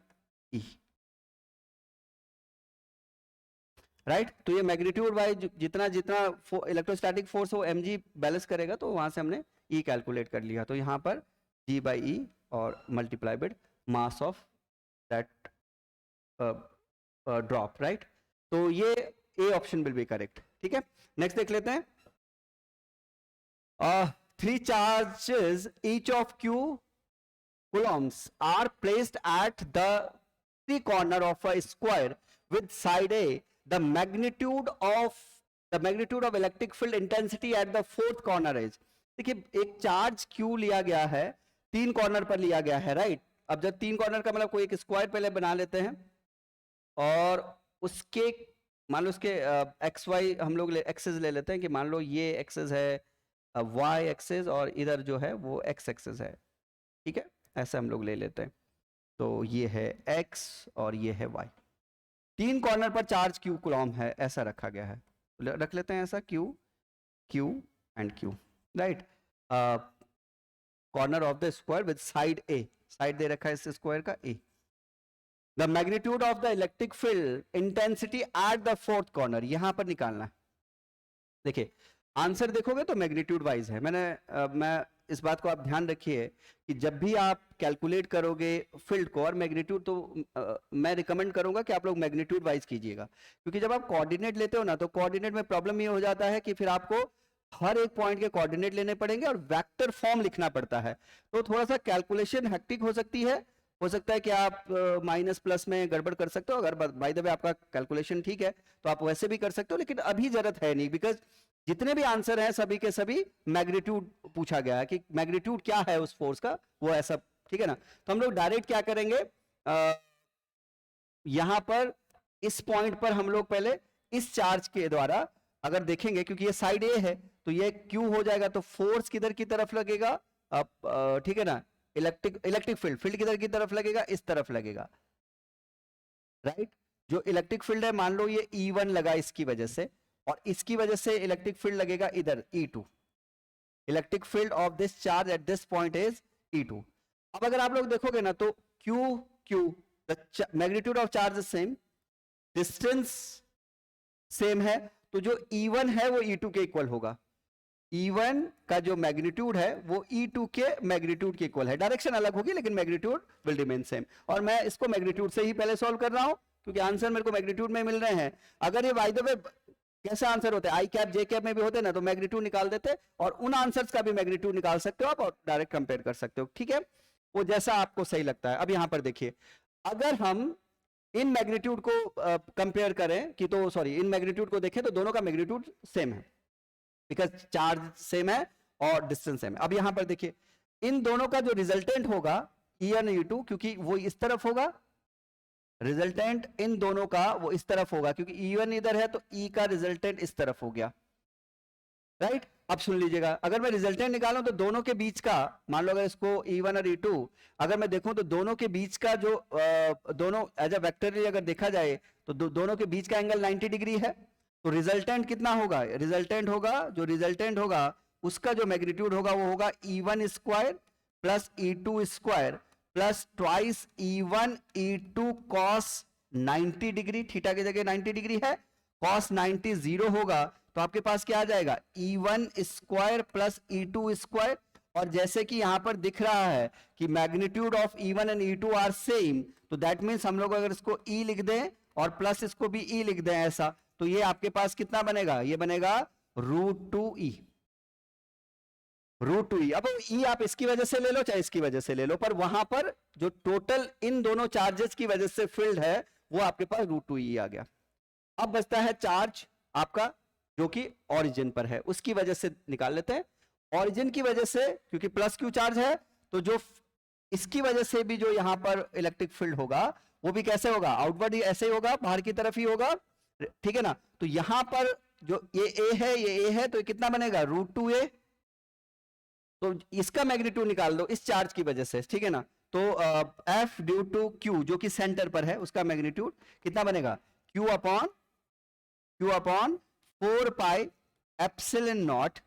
राइट। तो ये मैग्नीट्यूड बाय जितना जितना इलेक्ट्रोस्टैटिक फोर्स वो mg बैलेंस करेगा, तो वहां से हमने E कैलकुलेट कर लिया। तो यहाँ पर g/e और multiply with mass of that drop, right. तो ये A option will be correct, ठीक है। नेक्स्ट देख लेते हैं। Three charges each of q coulombs are placed at the three corner of a square with side A. The magnitude of electric field intensity at the fourth corner is, देखिए एक charge Q लिया गया है, तीन corner पर लिया गया है, राइट। अब जब तीन कॉर्नर का मतलब कोई एक स्क्वायर पहले बना लेते हैं और उसके मान लो उसके एक्स वाई हम लोग एक्सेस ले लेते हैं कि मान लो ये एक्सेस है वाई एक्सेस और इधर जो है वो एक्स एक्सेस है, ठीक है, ऐसे हम लोग ले लेते हैं। तो ये है x और ये है y, तीन कॉर्नर पर चार्ज q कूलॉम है, ऐसा रखा गया है। रख लेते हैं ऐसा q q and q, right. Corner of the square with side a, side दे रखा है इस स्क्वायर का a। The magnitude of the electric field intensity at the fourth corner, यहां पर निकालना है। देखिए आंसर देखोगे तो मैग्नीट्यूड वाइज है। मैं इस बात को आप ध्यान रखिए कि जब भी आप कैलकुलेट करोगे फील्ड को और मैग्नीट्यूड, तो मैं रिकमेंड करूंगा कि आप लोग मैग्नीट्यूड वाइज कीजिएगा, क्योंकि जब आप कोऑर्डिनेट लेते हो ना तो कोऑर्डिनेट में प्रॉब्लम ये हो जाता है कि फिर आपको हर एक पॉइंट के कोऑर्डिनेट लेने पड़ेंगे और वेक्टर फॉर्म लिखना पड़ता है, तो थोड़ा सा कैलकुलेशन हेक्टिक हो सकती है। हो सकता है कि आप माइनस प्लस में गड़बड़ कर सकते हो। अगर बाय द वे आपका कैलकुलेशन ठीक है तो आप वैसे भी कर सकते हो, लेकिन अभी जरूरत है नहीं, बिकॉज जितने भी आंसर हैं सभी के सभी मैग्नीट्यूड पूछा गया है कि मैग्नीट्यूड क्या है उस फोर्स का, वो ऐसा, ठीक है ना। तो हम लोग डायरेक्ट क्या करेंगे, यहां पर इस पॉइंट पर हम लोग पहले इस चार्ज के द्वारा अगर देखेंगे, क्योंकि ये साइड ए है तो ये क्यू हो जाएगा, तो फोर्स किधर की तरफ लगेगा, ठीक है ना, इलेक्ट्रिक फील्ड किधर की तरफ लगेगा, इस तरफ लगेगा, राइट। जो इलेक्ट्रिक फील्ड है मान लो ये E1 लगा इसकी वजह से, और इसकी वजह से इलेक्ट्रिक फील्ड लगेगा इधर E2। Electric field of this charge at this point is E2। अब अगर आप लोग देखोगे ना तो Q the magnitude of charge is same, distance same है, तो जो E1 है वो E2 के इक्वल होगा। E1 का जो मैग्नीट्यूड है वो E2 के मैग्नीट्यूड के इक्वल है, डायरेक्शन अलग होगी लेकिन मैग्नीट्यूड विल रिमेन सेम। और मैं इसको मैग्नीट्यूड से ही पहले सॉल्व कर रहा हूं क्योंकि आंसर मेरे को मैग्नीट्यूड में मिल रहे हैं। अगर ये बाय द वे कैसा आंसर होता है, आई कैप जे कैप में भी होते ना, तो मैग्नीट्यूड निकाल देते और उन आंसर्स का भी मैग्नीट्यूड निकाल सकते हो आप और डायरेक्ट कंपेयर कर सकते हो, ठीक है, वो जैसा आपको सही लगता है। अब यहां पर देखिए, अगर हम इन मैग्नीट्यूड को कंपेयर करें कि तो सॉरी इन मैग्नीट्यूड को देखें तो दोनों का मैग्नीट्यूड सेम है, बिकॉज चार्ज सेम है और डिस्टेंस सेम है। अब यहां पर देखिए इन दोनों का जो रिजल्टेंट होगा E1 E2, क्योंकि वो इस तरफ होगा, रिजल्टेंट इन दोनों का वो इस तरफ होगा, क्योंकि E1 इधर है तो E का रिजल्टेंट इस तरफ हो गया, राइट। अब सुन लीजिएगा, अगर मैं रिजल्टेंट निकालूं तो दोनों के बीच का, मान लो अगर इसको E1 और E2 अगर मैं देखूं तो दोनों के बीच का जो दोनों एज अ वेक्टर अगर देखा जाए तो दोनों के बीच का एंगल 90 डिग्री है। तो रिजल्टेंट कितना होगा, रिजल्टेंट होगा उसका जो मैग्नीट्यूड होगा वो होगा E1 square plus E2 square plus twice E1 E2 cos 90 degree, theta की जगह 90 डिग्री है, कॉस 90 जीरो होगा, तो आपके पास क्या आ जाएगा E1 square plus E2 square. और जैसे कि यहां पर दिख रहा है कि magnitude of E1 and E2 are same, तो दैट मीन्स हम लोग अगर इसको E लिख दें और प्लस इसको भी E लिख दें ऐसा, तो ये आपके पास कितना बनेगा, ये बनेगा √2E। अब E आप इसकी वजह से ले लो चाहे इसकी वजह से ले लो, पर वहां पर जो टोटल इन दोनों चार्जेस की वजह से फील्ड है वो आपके पास √2E आ गया। अब बचता है चार्ज आपका जो कि ओरिजिन पर है, उसकी वजह से निकाल लेते हैं। ऑरिजिन की वजह से, क्योंकि प्लस क्यू चार्ज है, तो जो इसकी वजह से भी जो यहां पर इलेक्ट्रिक फील्ड होगा वो भी कैसे होगा, आउटवर्ड ही ऐसे ही होगा, बाहर की तरफ ही होगा, ठीक है ना। तो यहां पर जो ये ए है, ये ए है, तो ये कितना बनेगा, √2a। तो इसका मैग्नीट्यूड निकाल दो इस चार्ज की वजह से, ठीक है ना। तो F ड्यू टू Q जो कि सेंटर पर है, उसका मैग्नीट्यूड कितना बनेगा, Q upon 4 pi epsilon not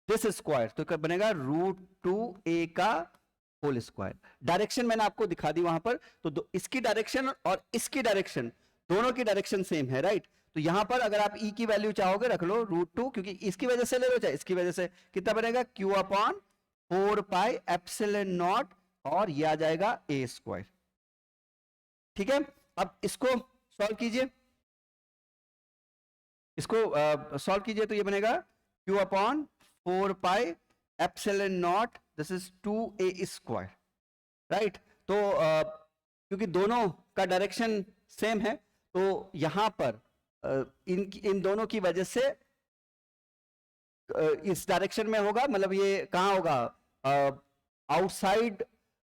this square, तो क्या बनेगा, √2a का होल स्क्वायर। डायरेक्शन मैंने आपको दिखा दी वहां पर, तो इसकी डायरेक्शन और इसकी डायरेक्शन, दोनों की डायरेक्शन सेम है, राइट। तो यहां पर अगर आप E की वैल्यू चाहोगे रख लो √2, क्योंकि इसकी वजह से ले लो चाहे इसकी वजह से, कितना बनेगा, Q upon 4 pi epsilon naught, और ये आ जाएगा a स्क्वायर, ठीक है। अब इसको सॉल्व कीजिए, इसको सॉल्व कीजिए, तो ये बनेगा Q upon 4 pi epsilon not, this is 2a square, right. तो क्योंकि दोनों का डायरेक्शन सेम है, तो यहां पर इन दोनों की वजह से इस डायरेक्शन में होगा, मतलब ये कहां होगा, outside,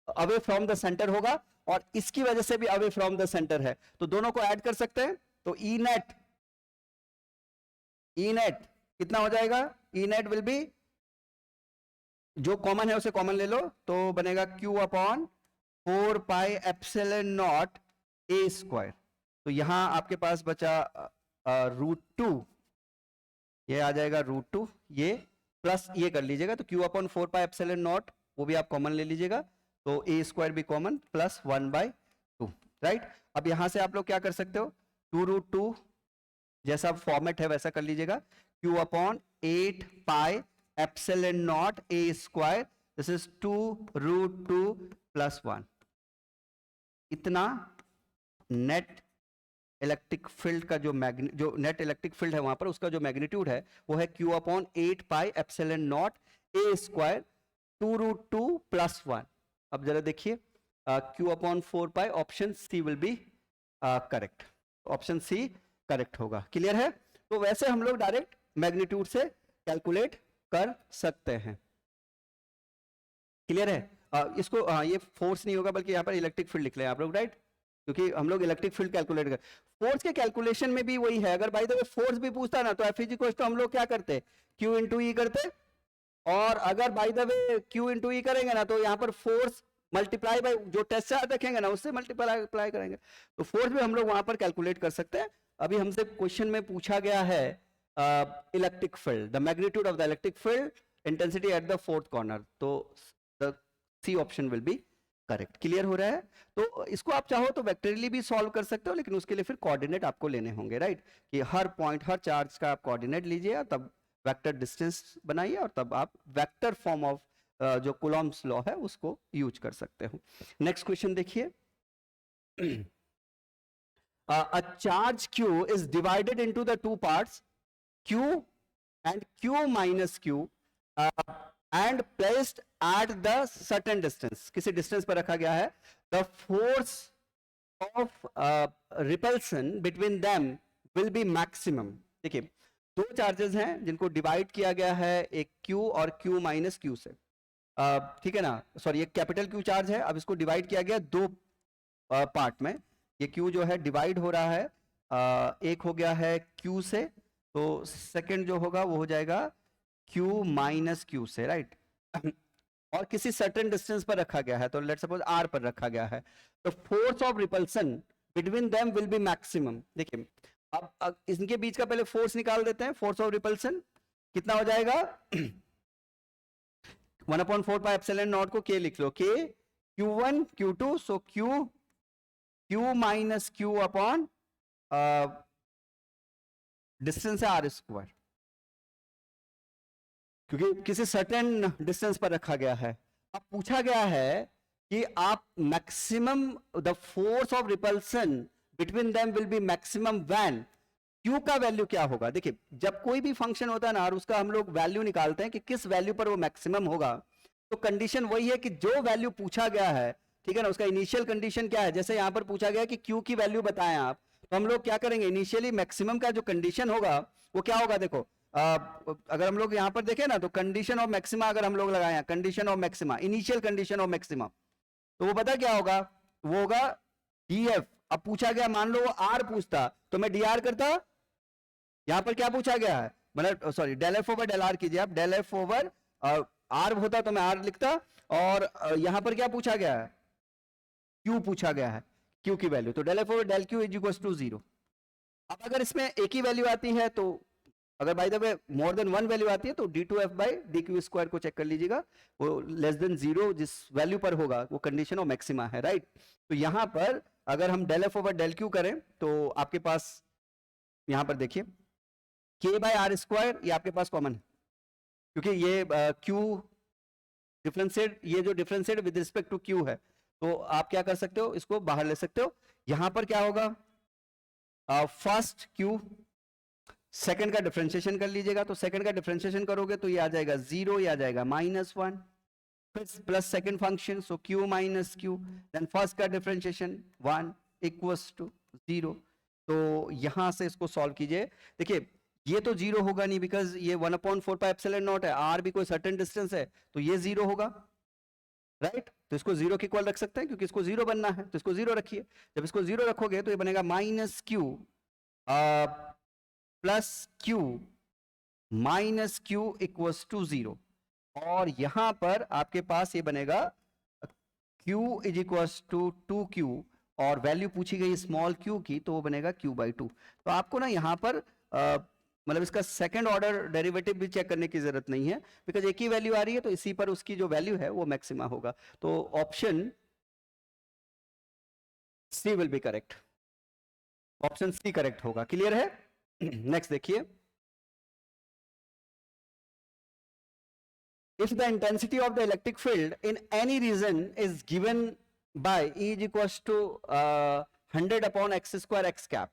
away from the centre होगा, और इसकी वजह से भी अवे फ्रॉम द सेंटर है, तो दोनों को ऐड कर सकते हैं। तो ई नेट कितना हो जाएगा, ई नेट विल बी, जो कॉमन है उसे कॉमन ले लो, तो बनेगा Q upon 4 pi epsilon naught a square. तो यहां आपके पास बचा √2, ये आ जाएगा √2, ये प्लस ये कर लीजिएगा, तो Q upon 4 pi epsilon not वो भी आप कॉमन ले लीजिएगा, तो a स्क्वायर भी कॉमन, प्लस 1/2, राइट। अब यहां से आप लोग क्या कर सकते हो, 2√2 जैसा फॉर्मेट है वैसा कर लीजिएगा, Q upon 8 pi epsilon naught a square, this is 2√2 plus 1। इतना नेट इलेक्ट्रिक फील्ड का जो नेट इलेक्ट्रिक फील्ड है वहां पर, उसका जो मैग्नीट्यूड है वो है Q upon 8 pi epsilon naught a square 2√2 plus 1। अब जरा देखिए, Q upon 4 pi, option C will be correct, option C correct होगा, क्लियर है। तो वैसे हम लोग डायरेक्ट मैग्नीट्यूड से कैलकुलेट कर सकते हैं, क्लियर है। इसको ये फोर्स नहीं होगा, बल्कि यहाँ पर इलेक्ट्रिक फील्ड लिख लें आप लोग, राइट, क्योंकि हम लोग इलेक्ट्रिक फील्ड कैलकुलेट कर, फोर्स के कैलकुलेशन में भी वही है। अगर बाय द वे फोर्स भी पूछता ना, तो F इज इक्वल टू हम लोग क्या करते, Q इंटू ई करते, और अगर by the way Q into E करेंगे ना, तो यहाँ पर फोर्स मल्टीप्लाई बाय जो टेस्ट चार्ज देखेंगे ना, उससे मल्टीप्लाई करेंगे, तो फोर्स भी हम लोग वहां पर कैलकुलेट कर सकते हैं। अभी हमसे क्वेश्चन में पूछा गया है electric field, the magnitude of the electric field intensity at the fourth corner, तो the C option will be correct, clear हो रहा है। तो इसको आप चाहो तो वेक्टरली भी सॉल्व कर सकते हो, लेकिन उसके लिए फिर कोऑर्डिनेट आपको लेने होंगे, राइट, कि हर पॉइंट, हर चार्ज का आप कोऑर्डिनेट लीजिए, और तब वेक्टर डिस्टेंस बनाइए, और तब आप वेक्टर फॉर्म ऑफ जो कूलॉम्स लॉ है उसको यूज कर सकते हो। नेक्स्ट क्वेश्चन देखिए, a charge q is divided into the two parts q and q minus q and placed at the certain distance, किसी डिस्टेंस पर रखा गया है, the force of repulsion between them will be maximum। देखिए, दो charges हैं जिनको divide किया गया है, एक q और q माइनस q से, ठीक है ना, सॉरी, एक कैपिटल Q चार्ज है, अब इसको डिवाइड किया गया दो पार्ट में, ये Q जो है डिवाइड हो रहा है, एक हो गया है Q से, तो सेकंड जो होगा वो हो जाएगा Q माइनस Q से, राइट, और किसी सर्टेन डिस्टेंस पर रखा गया है, तो लेट्स सपोज R पर रखा गया है, तो force of repulsion between them will be maximum. देखिए, अब इनके बीच का पहले फोर्स निकाल देते हैं, फोर्स ऑफ रिपल्सन कितना हो जाएगा, 1/4 पाई एप्सिलॉन नॉट को K लिख लो, K Q1 Q2, सो Q minus Q upon distance है R स्क्वायर, क्योंकि किसी सर्टेन डिस्टेंस पर रखा गया है। अब पूछा गया है कि आप maximum, the force of repulsion between them will be maximum when Q का वैल्यू क्या होगा। देखिए, जब कोई भी फंक्शन होता है ना, और उसका हम लोग वैल्यू निकालते हैं कि किस वैल्यू पर वो मैक्सिमम होगा, तो कंडीशन वही है कि जो वैल्यू पूछा गया है, ठीक है ना, उसका इनिशियल कंडीशन क्या है। जैसे यहां पर पूछा गया कि Q की वैल्यू बताएं आप, तो हम लोग क्या करेंगे, इनिशियली मैक्सिमम का जो कंडीशन होगा वो क्या होगा, देखो अगर हम लोग यहाँ पर देखें ना तो कंडीशन ऑफ मैक्सिमा अगर हम लोग लगाए, condition of maxima, initial condition of maxima, तो वो पता क्या होगा, वो होगा डीएफ। अब पूछा गया, मान लो वो आर पूछता तो मैं डी आर करता, यहां पर क्या पूछा गया है, मतलब sorry del f over del r कीजिए आप, डेल एफ ओवर आर होता तो मैं आर लिखता, और यहां पर क्या पूछा गया है, क्यू पूछा गया है, क्यू की वैल्यू, तो del f over del q is equal to 0। अब अगर इसमें एक ही वैल्यू आती है तो, अगर by the way more than one value आती है तो d2f by D Q square को चेक कर लीजिएगा, वो लेस देन 0 जिस वैल्यू पर होगा वो कंडीशन ऑफ मैक्सिमा है, राइट। तो यहां पर अगर हम del f over del q करें तो आपके पास यहां पर देखिए k बाय आर स्क्वायर, ये आपके पास कॉमन है, क्योंकि ये q डिफरेंशिएट, ये जो differentiate with respect to q है, तो आप क्या कर सकते हो, इसको बाहर ले सकते हो। यहां पर क्या होगा, फर्स्ट q, सेकंड का डिफरेंशिएशन कर लीजिएगा, तो सेकंड का डिफरेंशिएशन करोगे तो ये आ जाएगा 0, ये आ जाएगा -1, फिर plus second function, so q minus q, then first का डिफरेंशिएशन 1 इक्वल्स टू 0। तो यहां से इसको सॉल्व कीजिए, देखिए ये तो 0 होगा नहीं, बिकॉज ये 1/4 पाई एप्सिलॉन नॉट है, r भी कोई सर्टेन डिस्टेंस है, तो ये 0 होगा, राइट। तो इसको 0 के इक्वल रख सकते हैं, क्योंकि इसको 0 बनना है, तो इसको 0 रखिए। जब इसको 0 रखोगे तो ये बनेगा -q plus q minus q equals to 0, और यहां पर आपके पास ये बनेगा q is equals to 2q, और वैल्यू पूछी गई स्मॉल q की, तो वो बनेगा q/2। तो आपको ना यहां पर मतलब इसका सेकंड ऑर्डर डेरिवेटिव भी चेक करने की जरूरत नहीं है, बिकॉज एक ही वैल्यू आ रही है, तो इसी पर उसकी जो वैल्यू है वो मैक्सिमा होगा। तो option C will be correct, option C correct होगा। क्लियर है? नेक्स्ट देखिए, if the intensity of the electric field in any region is given by E is equals to 100 upon x square x cap,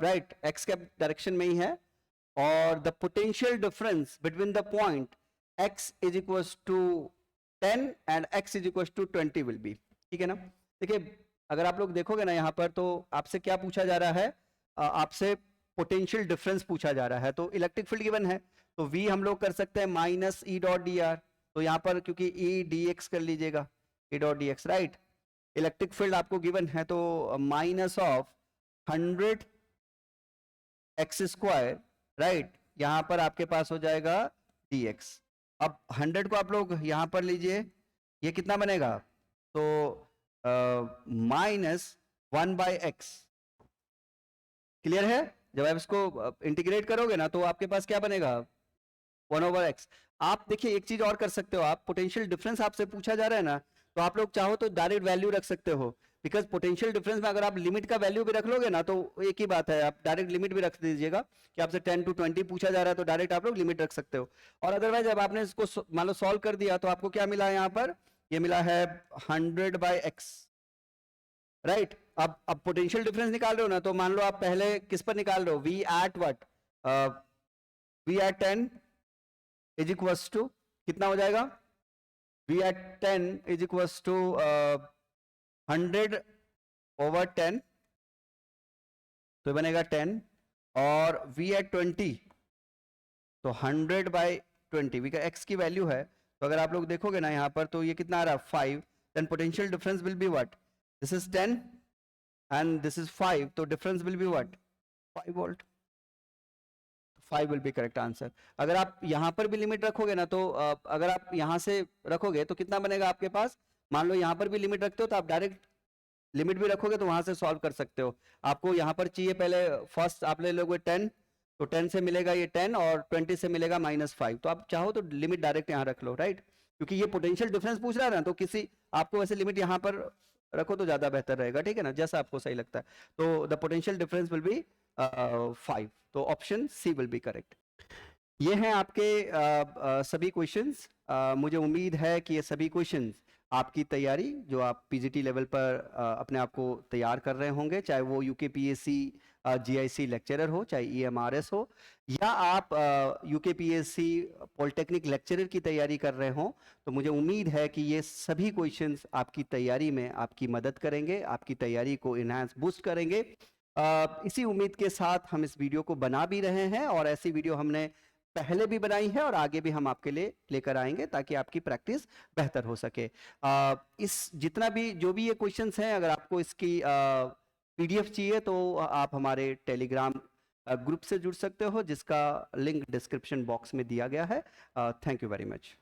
right, x cap direction में ही है, और the potential difference between the point x is equals to 10 and x is equals to 20 will be, ठीक है ना। देखिए अगर आप लोग देखोगे ना यहाँ पर, तो आपसे क्या पूछा जा रहा है, आपसे पोटेंशियल डिफरेंस पूछा जा रहा है। तो इलेक्ट्रिक फील्ड गिवन है, तो v हम लोग कर सकते हैं minus E dot D R, तो यहाँ पर क्योंकि ई डी एक्स कर लीजिएगा, E dot D x, right. Electric field आपको गिवन है, तो minus of 100 x square, right, यहाँ पर आपके पास हो जाएगा डी एक्स। अब 100 को आप लोग यहाँ पर लीजिए, ये कितना बनेगा, तो -1/x। क्लियर है? जब आप इसको इंटीग्रेट करोगे ना तो आपके पास क्या बनेगा, 1/x। आप देखिए एक चीज और कर सकते हो, आप पोटेंशियल डिफरेंस आपसे पूछा जा रहा है ना, तो आप लोग चाहो तो डायरेक्ट वैल्यू रख सकते हो, बिकॉज पोटेंशियल डिफरेंस में अगर आप लिमिट का वैल्यू भी रख लोगे ना तो एक ही बात है, आप डायरेक्ट लिमिट भी रख दीजिएगा, कि आपसे 10 to 20 पूछा जा रहा है तो डायरेक्ट आप लोग लिमिट रख सकते हो। और अदरवाइज जब आपने इसको मान लो सॉल्व कर दिया, तो आपको क्या मिला है यहाँ पर, ये मिला है 100/x, राइट। अब पोटेंशियल डिफरेंस निकाल रहे हो ना, तो मान लो आप पहले किस पर निकाल रहे हो, v at what, v at 10 is equals to कितना हो जाएगा, v at 10 is equals to 100/10, तो बनेगा 10, और v at 20 तो 100/20, v का x की वैल्यू है, तो अगर आप लोग देखोगे ना यहाँ पर, तो ये कितना आ रहा है 5, then potential difference will be what, this is 10 and this is 5, तो difference will be what, 5 volt, 5 will be correct answer। अगर आप यहाँ पर भी लिमिट रखोगे ना, तो अगर आप यहाँ से रखोगे तो कितना बनेगा आपके पास, मान लो यहाँ पर भी लिमिट रखते हो तो आप डायरेक्ट लिमिट भी रखोगे तो वहां से सॉल्व कर सकते हो। आपको यहाँ पर चाहिए पहले फर्स्ट आप ले लोगे 10, तो 10 से मिलेगा ये 10, और 20 से मिलेगा -5, तो आप चाहो तो लिमिट डायरेक्ट यहाँ रख लो, राइट, क्योंकि ये पोटेंशियल डिफरेंस पूछ रहा है ना, तो किसी आपको वैसे लिमिट यहाँ पर रखो तो ज्यादा बेहतर रहेगा, ठीक है ना, जैसा आपको सही लगता है। तो the potential difference will be 5, तो option C will be correct. ये हैं आपके सभी क्वेश्चंस। मुझे उम्मीद है कि ये सभी क्वेश्चंस आपकी तैयारी, जो आप पीजीटी लेवल पर अपने आप को तैयार कर रहे होंगे, चाहे वो यूकेपीएससी जीआईसी लेक्चरर हो, चाहे ईएमआरएस हो, या आप यूकेपीएससी पॉलिटेक्निक लेक्चरर की तैयारी कर रहे हो, तो मुझे उम्मीद है कि ये सभी क्वेश्चंस आपकी तैयारी में आपकी मदद करेंगे, आपकी तैयारी को इनहांस बूस्ट करेंगे। इसी उम्मीद के साथ हम इस वीडियो को बना भी रहे हैं, और ऐसी वीडियो हमने पहले भी बनाई है और आगे भी हम आपके लिए लेकर आएंगे ताकि आपकी प्रैक्टिस बेहतर हो सके। इस जितना भी जो भी ये क्वेश्चंस हैं, अगर आपको इसकी पीडीएफ चाहिए तो आप हमारे टेलीग्राम ग्रुप से जुड़ सकते हो, जिसका लिंक डिस्क्रिप्शन बॉक्स में दिया गया है। Thank you very much.